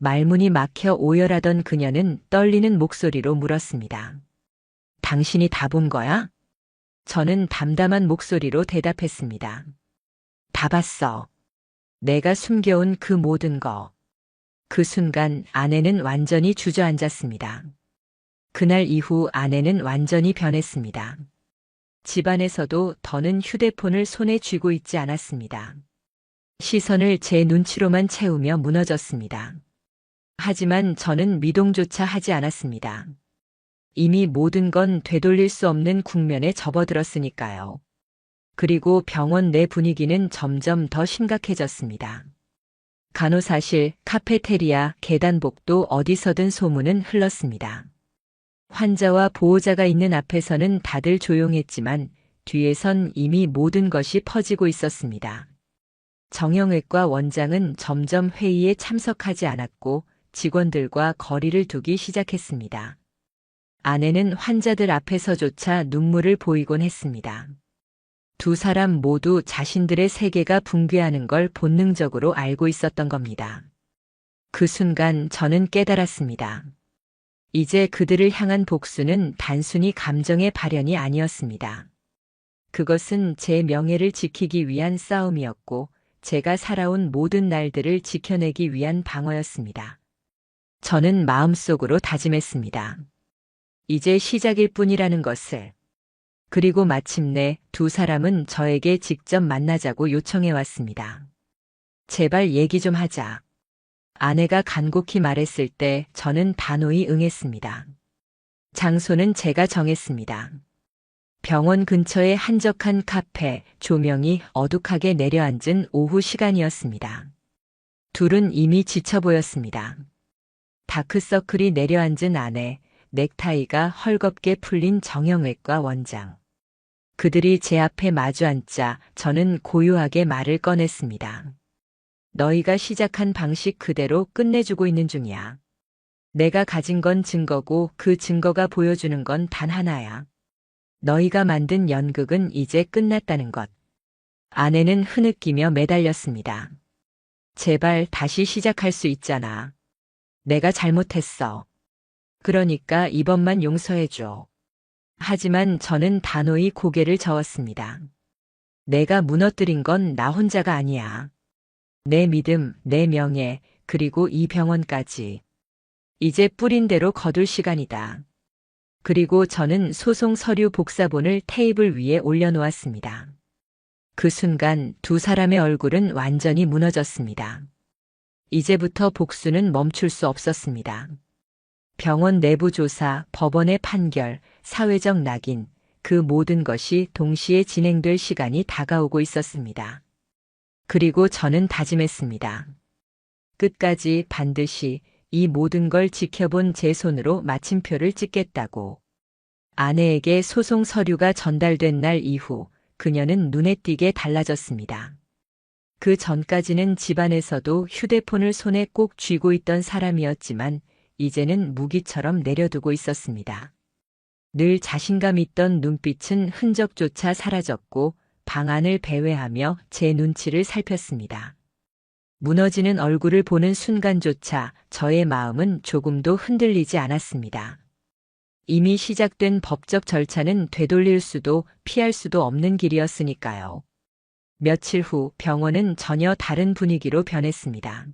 말문이 막혀 오열하던 그녀는 떨리는 목소리로 물었습니다. 당신이 다 본 거야? 저는 담담한 목소리로 대답했습니다. 다 봤어. 내가 숨겨온 그 모든 거. 그 순간 아내는 완전히 주저앉았습니다. 그날 이후 아내는 완전히 변했습니다. 집안에서도 더는 휴대폰을 손에 쥐고 있지 않았습니다. 시선을 제 눈치로만 채우며 무너졌습니다. 하지만 저는 미동조차 하지 않았습니다. 이미 모든 건 되돌릴 수 없는 국면에 접어들었으니까요. 그리고 병원 내 분위기는 점점 더 심각해졌습니다. 간호사실, 카페테리아, 계단복도 어디서든 소문은 흘렀습니다. 환자와 보호자가 있는 앞에서는 다들 조용했지만 뒤에선 이미 모든 것이 퍼지고 있었습니다. 정형외과 원장은 점점 회의에 참석하지 않았고 직원들과 거리를 두기 시작했습니다. 아내는 환자들 앞에서조차 눈물을 보이곤 했습니다. 두 사람 모두 자신들의 세계가 붕괴하는 걸 본능적으로 알고 있었던 겁니다. 그 순간 저는 깨달았습니다. 이제 그들을 향한 복수는 단순히 감정의 발현이 아니었습니다. 그것은 제 명예를 지키기 위한 싸움이었고 제가 살아온 모든 날들을 지켜내기 위한 방어였습니다. 저는 마음속으로 다짐했습니다. 이제 시작일 뿐이라는 것을. 그리고 마침내 두 사람은 저에게 직접 만나자고 요청해 왔습니다. 제발 얘기 좀 하자. 아내가 간곡히 말했을 때 저는 단호히 응했습니다. 장소는 제가 정했습니다. 병원 근처의 한적한 카페, 조명이 어둑하게 내려앉은 오후 시간이었습니다. 둘은 이미 지쳐 보였습니다. 다크서클이 내려앉은 아내, 넥타이가 헐겁게 풀린 정형외과 원장. 그들이 제 앞에 마주 앉자 저는 고요하게 말을 꺼냈습니다. 너희가 시작한 방식 그대로 끝내주고 있는 중이야. 내가 가진 건 증거고 그 증거가 보여주는 건 단 하나야. 너희가 만든 연극은 이제 끝났다는 것. 아내는 흐느끼며 매달렸습니다. 제발 다시 시작할 수 있잖아. 내가 잘못했어. 그러니까 이번만 용서해줘. 하지만 저는 단호히 고개를 저었습니다. 내가 무너뜨린 건 나 혼자가 아니야. 내 믿음, 내 명예, 그리고 이 병원까지. 이제 뿌린 대로 거둘 시간이다. 그리고 저는 소송 서류 복사본을 테이블 위에 올려놓았습니다. 그 순간 두 사람의 얼굴은 완전히 무너졌습니다. 이제부터 복수는 멈출 수 없었습니다. 병원 내부 조사, 법원의 판결, 사회적 낙인, 그 모든 것이 동시에 진행될 시간이 다가오고 있었습니다. 그리고 저는 다짐했습니다. 끝까지 반드시 이 모든 걸 지켜본 제 손으로 마침표를 찍겠다고. 아내에게 소송 서류가 전달된 날 이후 그녀는 눈에 띄게 달라졌습니다. 그 전까지는 집안에서도 휴대폰을 손에 꼭 쥐고 있던 사람이었지만 이제는 무기처럼 내려두고 있었습니다. 늘 자신감 있던 눈빛은 흔적조차 사라졌고 방안을 배회하며 제 눈치를 살폈습니다. 무너지는 얼굴을 보는 순간조차 저의 마음은 조금도 흔들리지 않았습니다. 이미 시작된 법적 절차는 되돌릴 수도 피할 수도 없는 길이었으니까요. 며칠 후 병원은 전혀 다른 분위기로 변했습니다.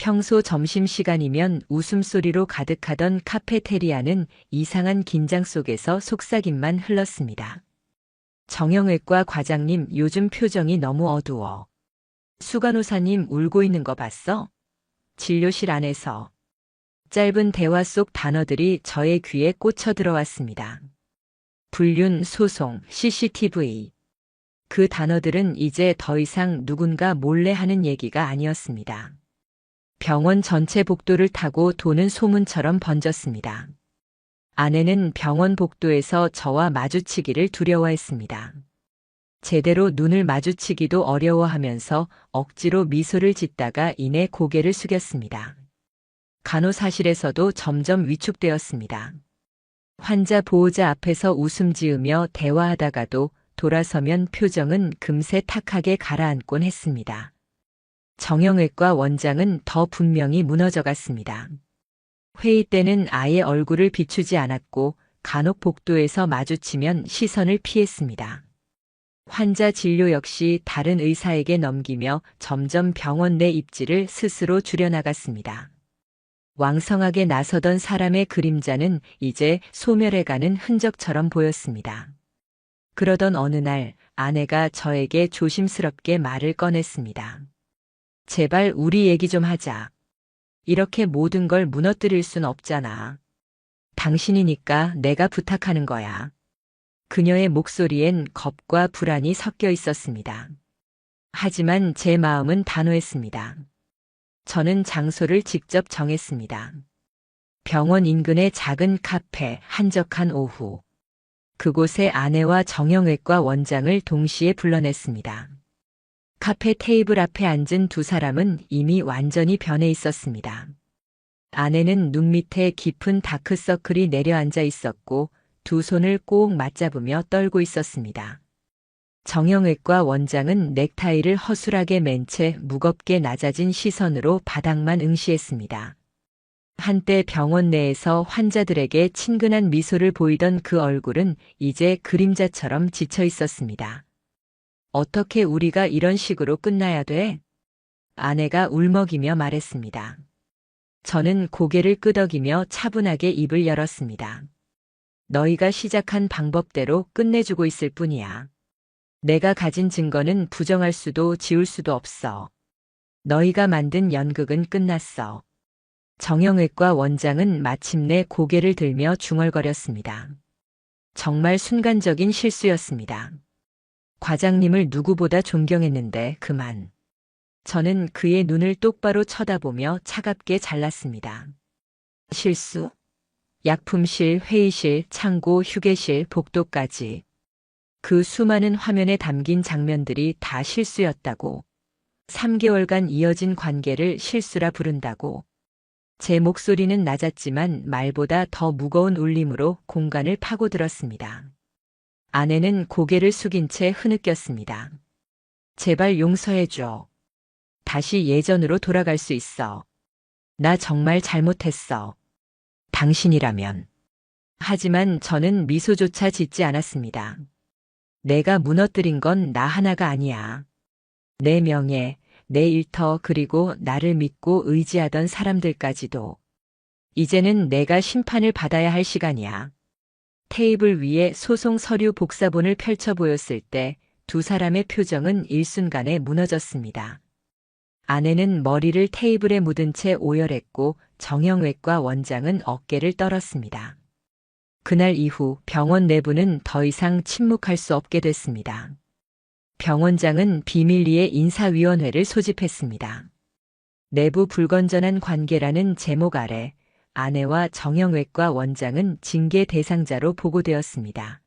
평소 점심시간이면 웃음소리로 가득하던 카페테리아는 이상한 긴장 속에서 속삭임만 흘렀습니다. 정형외과 과장님, 요즘 표정이 너무 어두워. 수간호사님 울고 있는 거 봤어? 진료실 안에서. 짧은 대화 속 단어들이 저의 귀에 꽂혀 들어왔습니다. 불륜, 소송, CCTV. 그 단어들은 이제 더 이상 누군가 몰래 하는 얘기가 아니었습니다. 병원 전체 복도를 타고 도는 소문처럼 번졌습니다. 아내는 병원 복도에서 저와 마주치기를 두려워했습니다. 제대로 눈을 마주치기도 어려워하면서 억지로 미소를 짓다가 이내 고개를 숙였습니다. 간호사실에서도 점점 위축되었습니다. 환자 보호자 앞에서 웃음 지으며 대화하다가도 돌아서면 표정은 금세 탁하게 가라앉곤 했습니다. 정형외과 원장은 더 분명히 무너져갔습니다. 회의 때는 아예 얼굴을 비추지 않았고 간혹 복도에서 마주치면 시선을 피했습니다. 환자 진료 역시 다른 의사에게 넘기며 점점 병원 내 입지를 스스로 줄여나갔습니다. 왕성하게 나서던 사람의 그림자는 이제 소멸해가는 흔적처럼 보였습니다. 그러던 어느 날 아내가 저에게 조심스럽게 말을 꺼냈습니다. 제발 우리 얘기 좀 하자. 이렇게 모든 걸 무너뜨릴 순 없잖아. 당신이니까 내가 부탁하는 거야. 그녀의 목소리엔 겁과 불안이 섞여 있었습니다. 하지만 제 마음은 단호했습니다. 저는 장소를 직접 정했습니다. 병원 인근의 작은 카페, 한적한 오후. 그곳에 아내와 정형외과 원장을 동시에 불러냈습니다. 카페 테이블 앞에 앉은 두 사람은 이미 완전히 변해 있었습니다. 아내는 눈 밑에 깊은 다크서클이 내려앉아 있었고 두 손을 꼭 맞잡으며 떨고 있었습니다. 정형외과 원장은 넥타이를 허술하게 맨 채 무겁게 낮아진 시선으로 바닥만 응시했습니다. 한때 병원 내에서 환자들에게 친근한 미소를 보이던 그 얼굴은 이제 그림자처럼 지쳐 있었습니다. 어떻게 우리가 이런 식으로 끝나야 돼? 아내가 울먹이며 말했습니다. 저는 고개를 끄덕이며 차분하게 입을 열었습니다. 너희가 시작한 방법대로 끝내주고 있을 뿐이야. 내가 가진 증거는 부정할 수도 지울 수도 없어. 너희가 만든 연극은 끝났어. 정형외과 원장은 마침내 고개를 들며 중얼거렸습니다. 정말 순간적인 실수였습니다. 과장님을 누구보다 존경했는데 그만. 저는 그의 눈을 똑바로 쳐다보며 차갑게 잘랐습니다. 실수? 약품실, 회의실, 창고, 휴게실, 복도까지. 그 수많은 화면에 담긴 장면들이 다 실수였다고. 3개월간 이어진 관계를 실수라 부른다고. 제 목소리는 낮았지만 말보다 더 무거운 울림으로 공간을 파고들었습니다. 아내는 고개를 숙인 채 흐느꼈습니다. 제발 용서해줘. 다시 예전으로 돌아갈 수 있어. 나 정말 잘못했어. 당신이라면. 하지만 저는 미소조차 짓지 않았습니다. 내가 무너뜨린 건 나 하나가 아니야. 내 명예, 내 일터 그리고 나를 믿고 의지하던 사람들까지도. 이제는 내가 심판을 받아야 할 시간이야. 테이블 위에 소송 서류 복사본을 펼쳐 보였을 때 두 사람의 표정은 일순간에 무너졌습니다. 아내는 머리를 테이블에 묻은 채 오열했고 정형외과 원장은 어깨를 떨었습니다. 그날 이후 병원 내부는 더 이상 침묵할 수 없게 됐습니다. 병원장은 비밀리에 인사위원회를 소집했습니다. 내부 불건전한 관계라는 제목 아래 아내와 정형외과 원장은 징계 대상자로 보고되었습니다.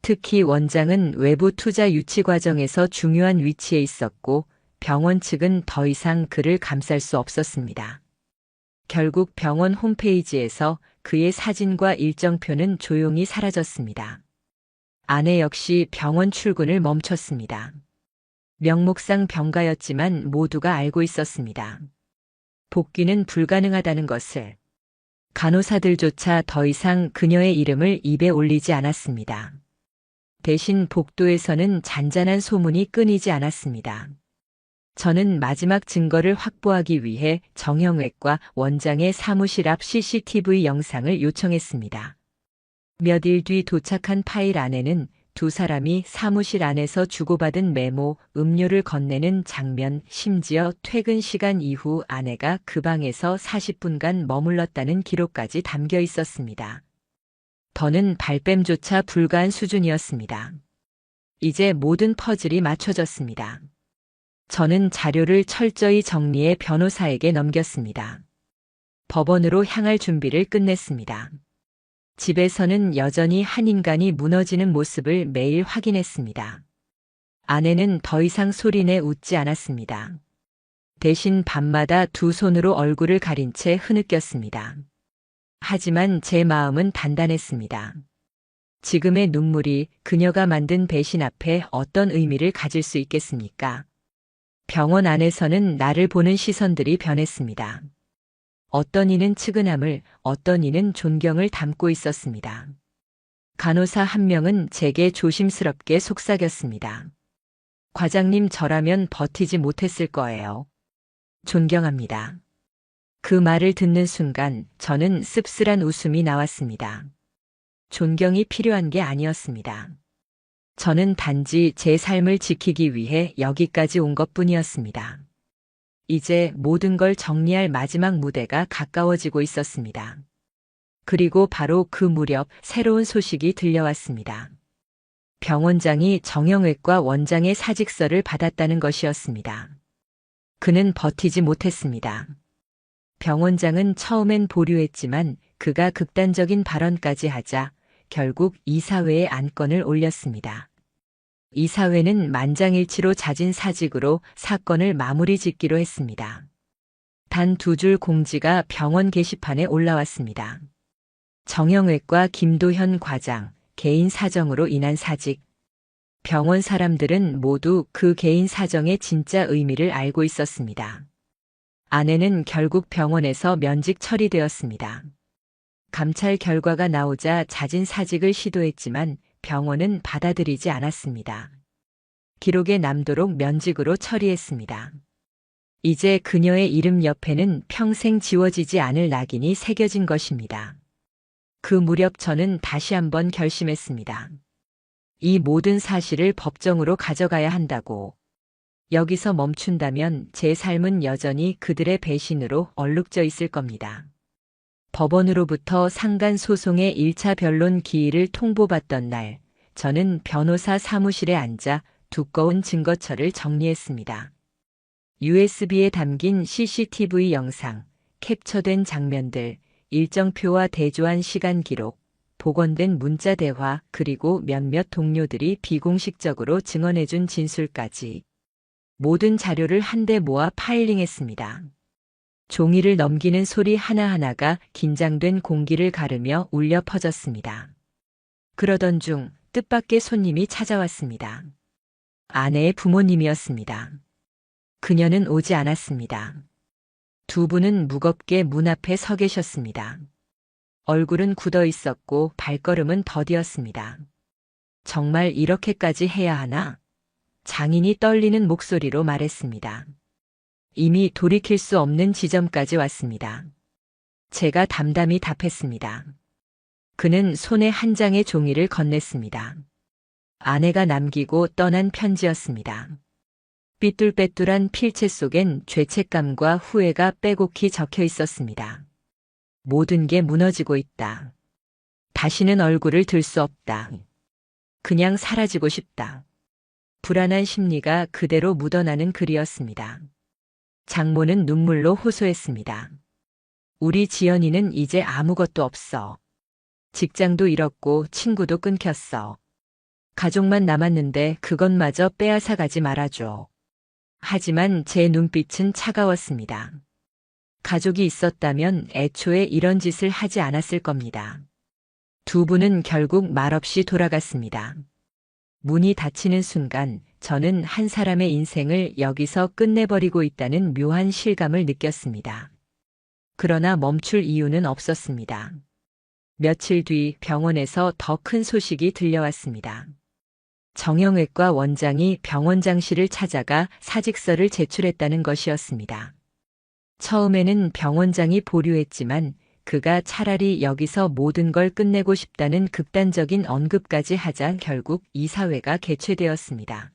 특히 원장은 외부 투자 유치 과정에서 중요한 위치에 있었고 병원 측은 더 이상 그를 감쌀 수 없었습니다. 결국 병원 홈페이지에서 그의 사진과 일정표는 조용히 사라졌습니다. 아내 역시 병원 출근을 멈췄습니다. 명목상 병가였지만 모두가 알고 있었습니다. 복귀는 불가능하다는 것을. 간호사들조차 더 이상 그녀의 이름을 입에 올리지 않았습니다. 대신 복도에서는 잔잔한 소문이 끊이지 않았습니다. 저는 마지막 증거를 확보하기 위해 정형외과 원장의 사무실 앞 CCTV 영상을 요청했습니다. 몇 일 뒤 도착한 파일 안에는 두 사람이 사무실 안에서 주고받은 메모, 음료를 건네는 장면, 심지어 퇴근 시간 이후 아내가 그 방에서 40분간 머물렀다는 기록까지 담겨 있었습니다. 더는 발뺌조차 불가한 수준이었습니다. 이제 모든 퍼즐이 맞춰졌습니다. 저는 자료를 철저히 정리해 변호사에게 넘겼습니다. 법원으로 향할 준비를 끝냈습니다. 집에서는 여전히 한 인간이 무너지는 모습을 매일 확인했습니다. 아내는 더 이상 소리내 웃지 않았습니다. 대신 밤마다 두 손으로 얼굴을 가린 채 흐느꼈습니다. 하지만 제 마음은 단단했습니다. 지금의 눈물이 그녀가 만든 배신 앞에 어떤 의미를 가질 수 있겠습니까? 병원 안에서는 나를 보는 시선들이 변했습니다. 어떤 이는 측은함을, 어떤 이는 존경을 담고 있었습니다. 간호사 한 명은 제게 조심스럽게 속삭였습니다. 과장님, 저라면 버티지 못했을 거예요. 존경합니다. 그 말을 듣는 순간 저는 씁쓸한 웃음이 나왔습니다. 존경이 필요한 게 아니었습니다. 저는 단지 제 삶을 지키기 위해 여기까지 온 것뿐이었습니다. 이제 모든 걸 정리할 마지막 무대가 가까워지고 있었습니다. 그리고 바로 그 무렵 새로운 소식이 들려왔습니다. 병원장이 정형외과 원장의 사직서를 받았다는 것이었습니다. 그는 버티지 못했습니다. 병원장은 처음엔 보류했지만 그가 극단적인 발언까지 하자 결국 이사회에 안건을 올렸습니다. 이사회는 만장일치로 잦은 사직으로 사건을 마무리 짓기로 했습니다. 단 두 줄 공지가 병원 게시판에 올라왔습니다. 정형외과 김도현 과장, 개인 사정으로 인한 사직. 병원 사람들은 모두 그 개인 사정의 진짜 의미를 알고 있었습니다. 아내는 결국 병원에서 면직 처리되었습니다. 감찰 결과가 나오자 잦은 사직을 시도했지만 병원은 받아들이지 않았습니다. 기록에 남도록 면직으로 처리했습니다. 이제 그녀의 이름 옆에는 평생 지워지지 않을 낙인이 새겨진 것입니다. 그 무렵 저는 다시 한번 결심했습니다. 이 모든 사실을 법정으로 가져가야 한다고. 여기서 멈춘다면 제 삶은 여전히 그들의 배신으로 얼룩져 있을 겁니다. 법원으로부터 상간소송의 1차 변론 기일을 통보받던 날, 저는 변호사 사무실에 앉아 두꺼운 증거처를 정리했습니다. USB에 담긴 CCTV 영상, 캡처된 장면들, 일정표와 대조한 시간 기록, 복원된 문자 대화, 그리고 몇몇 동료들이 비공식적으로 증언해준 진술까지 모든 자료를 한데 모아 파일링했습니다. 종이를 넘기는 소리 하나하나가 긴장된 공기를 가르며 울려 퍼졌습니다. 그러던 중 뜻밖의 손님이 찾아왔습니다. 아내의 부모님이었습니다. 그녀는 오지 않았습니다. 두 분은 무겁게 문 앞에 서 계셨습니다. 얼굴은 굳어 있었고 발걸음은 더디었습니다. 정말 이렇게까지 해야 하나? 장인이 떨리는 목소리로 말했습니다. 이미 돌이킬 수 없는 지점까지 왔습니다. 제가 담담히 답했습니다. 그는 손에 한 장의 종이를 건넸습니다. 아내가 남기고 떠난 편지였습니다. 삐뚤빼뚤한 필체 속엔 죄책감과 후회가 빼곡히 적혀 있었습니다. 모든 게 무너지고 있다. 다시는 얼굴을 들 수 없다. 그냥 사라지고 싶다. 불안한 심리가 그대로 묻어나는 글이었습니다. 장모는 눈물로 호소했습니다. 우리 지연이는 이제 아무것도 없어. 직장도 잃었고 친구도 끊겼어. 가족만 남았는데 그것마저 빼앗아 가지 말아줘. 하지만 제 눈빛은 차가웠습니다. 가족이 있었다면 애초에 이런 짓을 하지 않았을 겁니다. 두 분은 결국 말없이 돌아갔습니다. 문이 닫히는 순간 저는 한 사람의 인생을 여기서 끝내버리고 있다는 묘한 실감을 느꼈습니다. 그러나 멈출 이유는 없었습니다. 며칠 뒤 병원에서 더 큰 소식이 들려왔습니다. 정형외과 원장이 병원장실을 찾아가 사직서를 제출했다는 것이었습니다. 처음에는 병원장이 보류했지만 그가 차라리 여기서 모든 걸 끝내고 싶다는 극단적인 언급까지 하자 결국 이사회가 개최되었습니다.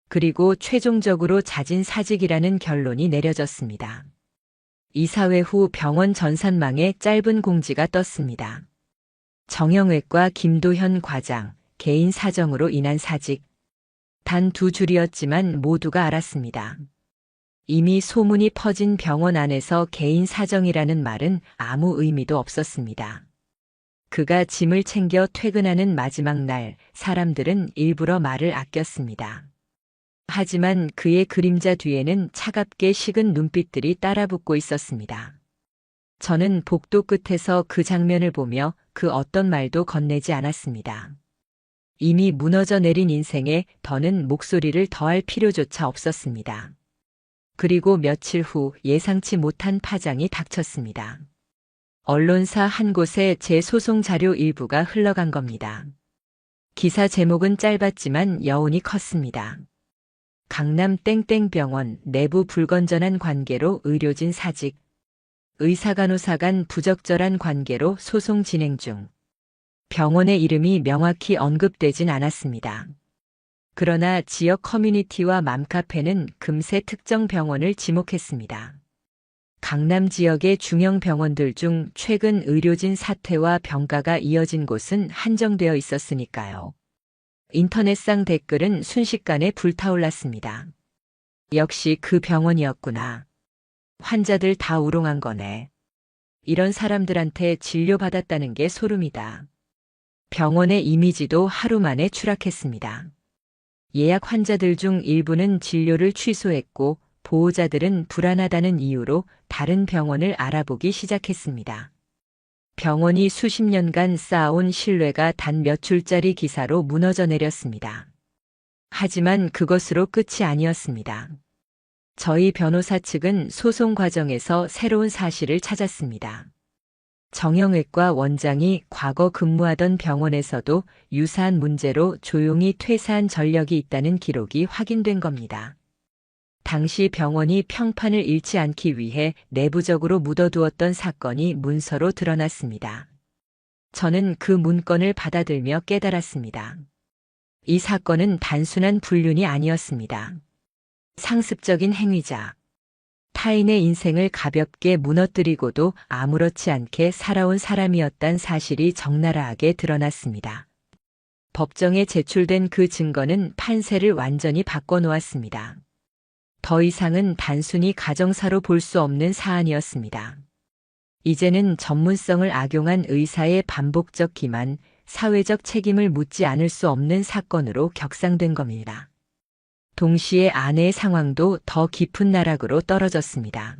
그리고 최종적으로 자진 사직이라는 결론이 내려졌습니다. 이사회 후 병원 전산망에 짧은 공지가 떴습니다. 정형외과 김도현 과장, 개인 사정으로 인한 사직. 단 2줄이었지만 모두가 알았습니다. 이미 소문이 퍼진 병원 안에서 개인 사정이라는 말은 아무 의미도 없었습니다. 그가 짐을 챙겨 퇴근하는 마지막 날, 사람들은 일부러 말을 아꼈습니다. 하지만 그의 그림자 뒤에는 차갑게 식은 눈빛들이 따라붙고 있었습니다. 저는 복도 끝에서 그 장면을 보며 그 어떤 말도 건네지 않았습니다. 이미 무너져 내린 인생에 더는 목소리를 더할 필요조차 없었습니다. 그리고 며칠 후 예상치 못한 파장이 닥쳤습니다. 언론사 한 곳에 제 소송 자료 일부가 흘러간 겁니다. 기사 제목은 짧았지만 여운이 컸습니다. 강남 땡땡병원 내부 불건전한 관계로 의료진 사직. 의사간호사 간 부적절한 관계로 소송 진행 중. 병원의 이름이 명확히 언급되진 않았습니다. 그러나 지역 커뮤니티와 맘카페는 금세 특정 병원을 지목했습니다. 강남 지역의 중형 병원들 중 최근 의료진 사퇴와 병가가 이어진 곳은 한정되어 있었으니까요. 인터넷상 댓글은 순식간에 불타올랐습니다. 역시 그 병원이었구나. 환자들 다 우롱한 거네. 이런 사람들한테 진료받았다는 게 소름이다. 병원의 이미지도 하루 만에 추락했습니다. 예약 환자들 중 일부는 진료를 취소했고 보호자들은 불안하다는 이유로 다른 병원을 알아보기 시작했습니다. 병원이 수십 년간 쌓아온 신뢰가 단 몇 줄짜리 기사로 무너져 내렸습니다. 하지만 그것으로 끝이 아니었습니다. 저희 변호사 측은 소송 과정에서 새로운 사실을 찾았습니다. 정형외과 원장이 과거 근무하던 병원에서도 유사한 문제로 조용히 퇴사한 전력이 있다는 기록이 확인된 겁니다. 당시 병원이 평판을 잃지 않기 위해 내부적으로 묻어두었던 사건이 문서로 드러났습니다. 저는 그 문건을 받아들며 깨달았습니다. 이 사건은 단순한 불륜이 아니었습니다. 상습적인 행위자. 타인의 인생을 가볍게 무너뜨리고도 아무렇지 않게 살아온 사람이었단 사실이 적나라하게 드러났습니다. 법정에 제출된 그 증거는 판세를 완전히 바꿔놓았습니다. 더 이상은 단순히 가정사로 볼 수 없는 사안이었습니다. 이제는 전문성을 악용한 의사의 반복적 기만, 사회적 책임을 묻지 않을 수 없는 사건으로 격상된 겁니다. 동시에 아내의 상황도 더 깊은 나락으로 떨어졌습니다.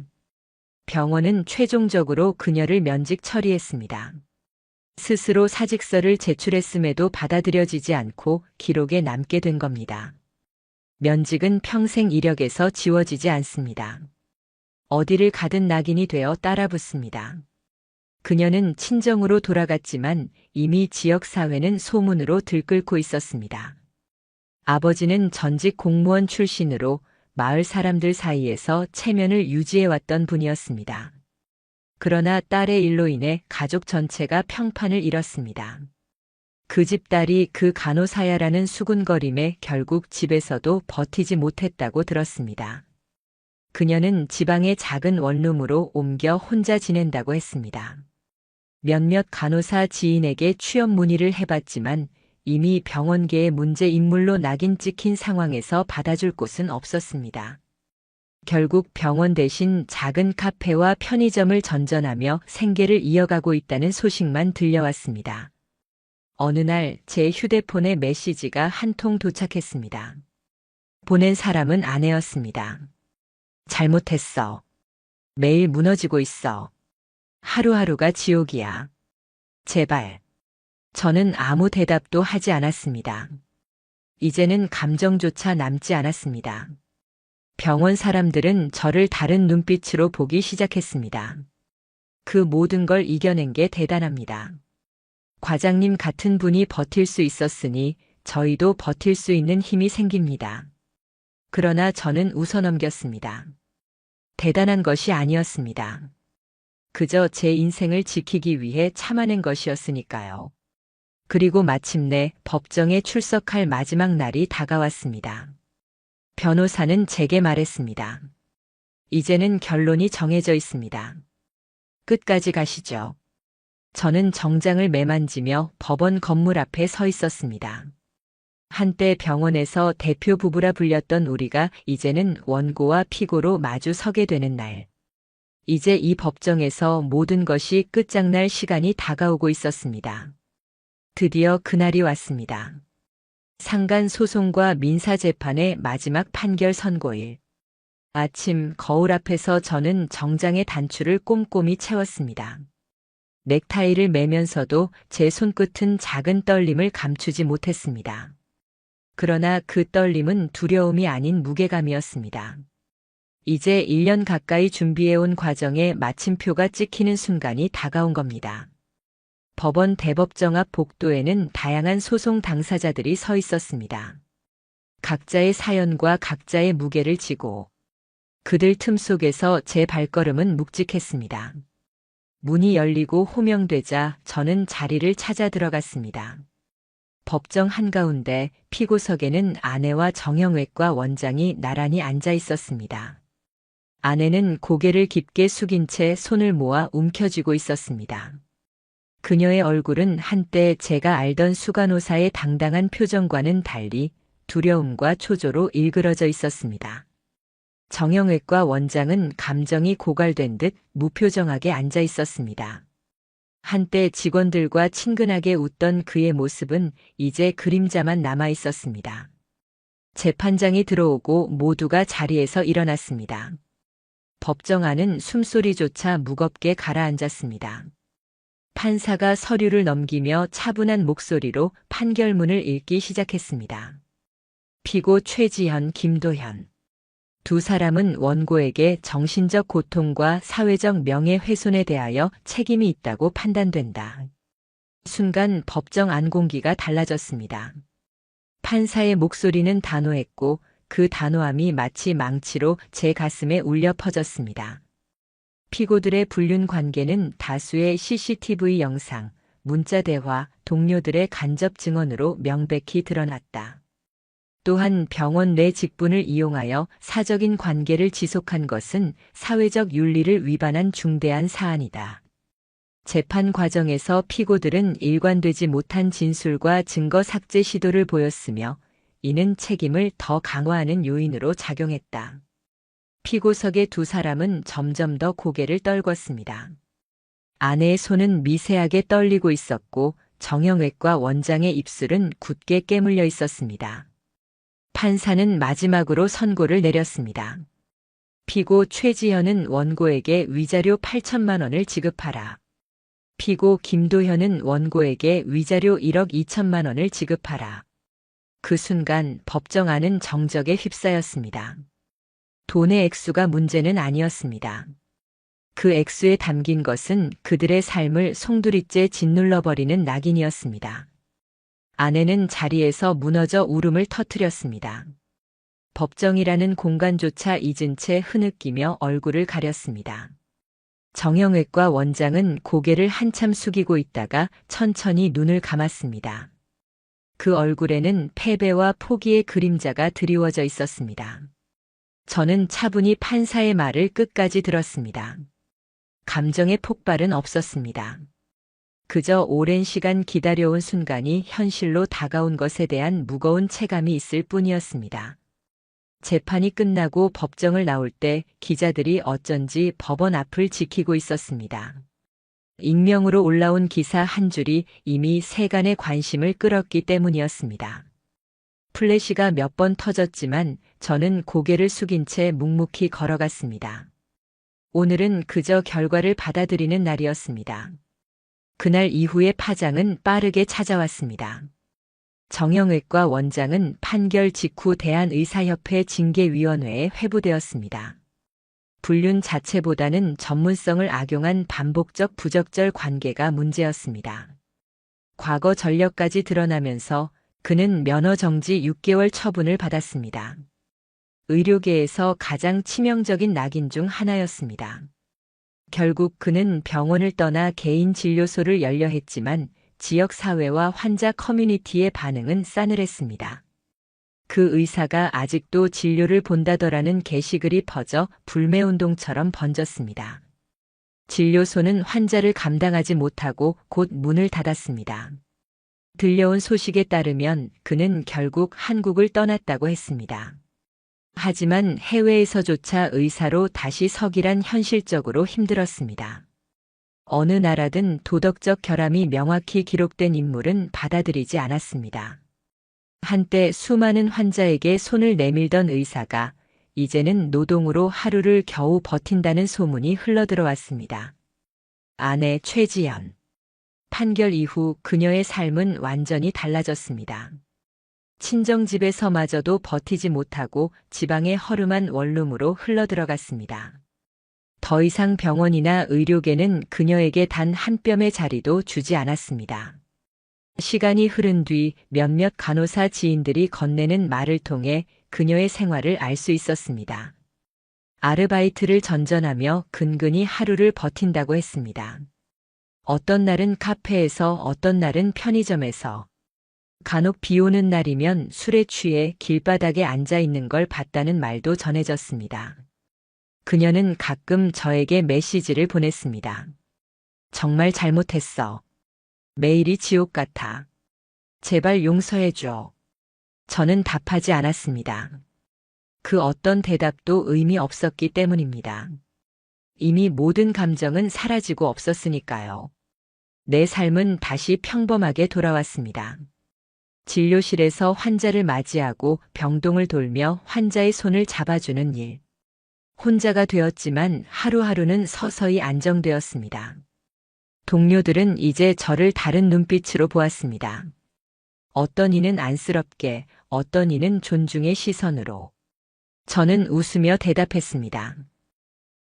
병원은 최종적으로 그녀를 면직 처리했습니다. 스스로 사직서를 제출했음에도 받아들여지지 않고 기록에 남게 된 겁니다. 면직은 평생 이력에서 지워지지 않습니다. 어디를 가든 낙인이 되어 따라붙습니다. 그녀는 친정으로 돌아갔지만 이미 지역사회는 소문으로 들끓고 있었습니다. 아버지는 전직 공무원 출신으로 마을 사람들 사이에서 체면을 유지해왔던 분이었습니다. 그러나 딸의 일로 인해 가족 전체가 평판을 잃었습니다. 그 집 딸이 그 간호사야라는 수군거림에 결국 집에서도 버티지 못했다고 들었습니다. 그녀는 지방의 작은 원룸으로 옮겨 혼자 지낸다고 했습니다. 몇몇 간호사 지인에게 취업 문의를 해봤지만 이미 병원계의 문제 인물로 낙인 찍힌 상황에서 받아줄 곳은 없었습니다. 결국 병원 대신 작은 카페와 편의점을 전전하며 생계를 이어가고 있다는 소식만 들려왔습니다. 어느 날 제 휴대폰에 메시지가 한 통 도착했습니다. 보낸 사람은 아내였습니다. 잘못했어. 매일 무너지고 있어. 하루하루가 지옥이야. 제발. 저는 아무 대답도 하지 않았습니다. 이제는 감정조차 남지 않았습니다. 병원 사람들은 저를 다른 눈빛으로 보기 시작했습니다. 그 모든 걸 이겨낸 게 대단합니다. 과장님 같은 분이 버틸 수 있었으니 저희도 버틸 수 있는 힘이 생깁니다. 그러나 저는 웃어넘겼습니다. 대단한 것이 아니었습니다. 그저 제 인생을 지키기 위해 참아낸 것이었으니까요. 그리고 마침내 법정에 출석할 마지막 날이 다가왔습니다. 변호사는 제게 말했습니다. 이제는 결론이 정해져 있습니다. 끝까지 가시죠. 저는 정장을 매만지며 법원 건물 앞에 서 있었습니다. 한때 병원에서 대표 부부라 불렸던 우리가 이제는 원고와 피고로 마주 서게 되는 날. 이제 이 법정에서 모든 것이 끝장날 시간이 다가오고 있었습니다. 드디어 그날이 왔습니다. 상간 소송과 민사재판의 마지막 판결 선고일. 아침 거울 앞에서 저는 정장의 단추를 꼼꼼히 채웠습니다. 넥타이를 매면서도 제 손끝은 작은 떨림을 감추지 못했습니다. 그러나 그 떨림은 두려움이 아닌 무게감이었습니다. 이제 1년 가까이 준비해온 과정에 마침표가 찍히는 순간이 다가온 겁니다. 법원 대법정 앞 복도에는 다양한 소송 당사자들이 서 있었습니다. 각자의 사연과 각자의 무게를 지고 그들 틈 속에서 제 발걸음은 묵직했습니다. 문이 열리고 호명되자 저는 자리를 찾아 들어갔습니다. 법정 한가운데 피고석에는 아내와 정형외과 원장이 나란히 앉아 있었습니다. 아내는 고개를 깊게 숙인 채 손을 모아 움켜쥐고 있었습니다. 그녀의 얼굴은 한때 제가 알던 수간호사의 당당한 표정과는 달리 두려움과 초조로 일그러져 있었습니다. 정형외과 원장은 감정이 고갈된 듯 무표정하게 앉아 있었습니다. 한때 직원들과 친근하게 웃던 그의 모습은 이제 그림자만 남아 있었습니다. 재판장이 들어오고 모두가 자리에서 일어났습니다. 법정 안은 숨소리조차 무겁게 가라앉았습니다. 판사가 서류를 넘기며 차분한 목소리로 판결문을 읽기 시작했습니다. 피고 최지현, 김도현. 두 사람은 원고에게 정신적 고통과 사회적 명예훼손에 대하여 책임이 있다고 판단된다. 순간 법정 안 공기가 달라졌습니다. 판사의 목소리는 단호했고 그 단호함이 마치 망치로 제 가슴에 울려 퍼졌습니다. 피고들의 불륜 관계는 다수의 CCTV 영상, 문자 대화, 동료들의 간접 증언으로 명백히 드러났다. 또한 병원 내 직분을 이용하여 사적인 관계를 지속한 것은 사회적 윤리를 위반한 중대한 사안이다. 재판 과정에서 피고들은 일관되지 못한 진술과 증거 삭제 시도를 보였으며 이는 책임을 더 강화하는 요인으로 작용했다. 피고석의 두 사람은 점점 더 고개를 떨궜습니다. 아내의 손은 미세하게 떨리고 있었고 정형외과 원장의 입술은 굳게 깨물려 있었습니다. 판사는 마지막으로 선고를 내렸습니다. 피고 최지현은 원고에게 위자료 8천만 원을 지급하라. 피고 김도현은 원고에게 위자료 1억 2천만 원을 지급하라. 그 순간 법정 안은 정적에 휩싸였습니다. 돈의 액수가 문제는 아니었습니다. 그 액수에 담긴 것은 그들의 삶을 송두리째 짓눌러버리는 낙인이었습니다. 아내는 자리에서 무너져 울음을 터뜨렸습니다. 법정이라는 공간조차 잊은 채 흐느끼며 얼굴을 가렸습니다. 정형외과 원장은 고개를 한참 숙이고 있다가 천천히 눈을 감았습니다. 그 얼굴에는 패배와 포기의 그림자가 드리워져 있었습니다. 저는 차분히 판사의 말을 끝까지 들었습니다. 감정의 폭발은 없었습니다. 그저 오랜 시간 기다려온 순간이 현실로 다가온 것에 대한 무거운 체감이 있을 뿐이었습니다. 재판이 끝나고 법정을 나올 때 기자들이 어쩐지 법원 앞을 지키고 있었습니다. 익명으로 올라온 기사 한 줄이 이미 세간의 관심을 끌었기 때문이었습니다. 플래시가 몇 번 터졌지만 저는 고개를 숙인 채 묵묵히 걸어갔습니다. 오늘은 그저 결과를 받아들이는 날이었습니다. 그날 이후의 파장은 빠르게 찾아왔습니다. 정형외과 원장은 판결 직후 대한의사협회 징계위원회에 회부되었습니다. 불륜 자체보다는 전문성을 악용한 반복적 부적절 관계가 문제였습니다. 과거 전력까지 드러나면서 그는 면허 정지 6개월 처분을 받았습니다. 의료계에서 가장 치명적인 낙인 중 하나였습니다. 결국 그는 병원을 떠나 개인 진료소를 열려 했지만 지역 사회와 환자 커뮤니티의 반응은 싸늘했습니다. 그 의사가 아직도 진료를 본다더라는 게시글이 퍼져 불매운동처럼 번졌습니다. 진료소는 환자를 감당하지 못하고 곧 문을 닫았습니다. 들려온 소식에 따르면 그는 결국 한국을 떠났다고 했습니다. 하지만 해외에서조차 의사로 다시 서기란 현실적으로 힘들었습니다. 어느 나라든 도덕적 결함이 명확히 기록된 인물은 받아들이지 않았습니다. 한때 수많은 환자에게 손을 내밀던 의사가 이제는 노동으로 하루를 겨우 버틴다는 소문이 흘러들어왔습니다. 아내 최지연. 판결 이후 그녀의 삶은 완전히 달라졌습니다. 친정집에서마저도 버티지 못하고 지방의 허름한 원룸으로 흘러들어갔습니다. 더 이상 병원이나 의료계는 그녀에게 단 한 뼘의 자리도 주지 않았습니다. 시간이 흐른 뒤 몇몇 간호사 지인들이 건네는 말을 통해 그녀의 생활을 알 수 있었습니다. 아르바이트를 전전하며 근근히 하루를 버틴다고 했습니다. 어떤 날은 카페에서, 어떤 날은 편의점에서, 간혹 비 오는 날이면 술에 취해 길바닥에 앉아 있는 걸 봤다는 말도 전해졌습니다. 그녀는 가끔 저에게 메시지를 보냈습니다. 정말 잘못했어. 매일이 지옥 같아. 제발 용서해줘. 저는 답하지 않았습니다. 그 어떤 대답도 의미 없었기 때문입니다. 이미 모든 감정은 사라지고 없었으니까요. 내 삶은 다시 평범하게 돌아왔습니다. 진료실에서 환자를 맞이하고 병동을 돌며 환자의 손을 잡아주는 일. 혼자가 되었지만 하루하루는 서서히 안정되었습니다. 동료들은 이제 저를 다른 눈빛으로 보았습니다. 어떤 이는 안쓰럽게, 어떤 이는 존중의 시선으로. 저는 웃으며 대답했습니다.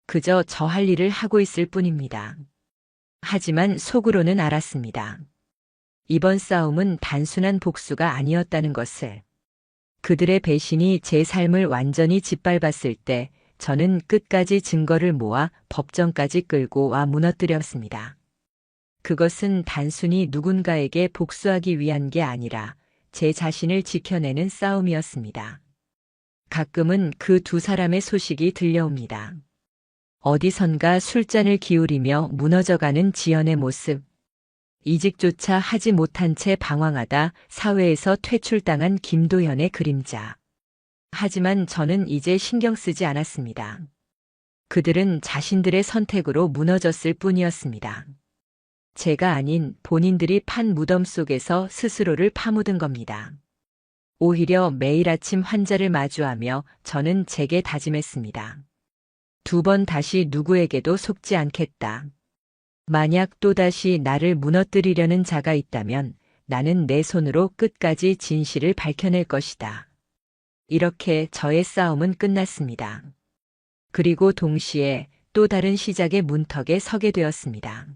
그저 저 할 일을 하고 있을 뿐입니다. 하지만 속으로는 알았습니다. 이번 싸움은 단순한 복수가 아니었다는 것을. 그들의 배신이 제 삶을 완전히 짓밟았을 때 저는 끝까지 증거를 모아 법정까지 끌고 와 무너뜨렸습니다. 그것은 단순히 누군가에게 복수하기 위한 게 아니라 제 자신을 지켜내는 싸움이었습니다. 가끔은 그 두 사람의 소식이 들려옵니다. 어디선가 술잔을 기울이며 무너져가는 지연의 모습. 이직조차 하지 못한 채 방황하다 사회에서 퇴출당한 김도현의 그림자. 하지만 저는 이제 신경 쓰지 않았습니다. 그들은 자신들의 선택으로 무너졌을 뿐이었습니다. 제가 아닌 본인들이 판 무덤 속에서 스스로를 파묻은 겁니다. 오히려 매일 아침 환자를 마주하며 저는 제게 다짐했습니다. 2번 다시 누구에게도 속지 않겠다. 만약 또다시 나를 무너뜨리려는 자가 있다면 나는 내 손으로 끝까지 진실을 밝혀낼 것이다. 이렇게 저의 싸움은 끝났습니다. 그리고 동시에 또 다른 시작의 문턱에 서게 되었습니다.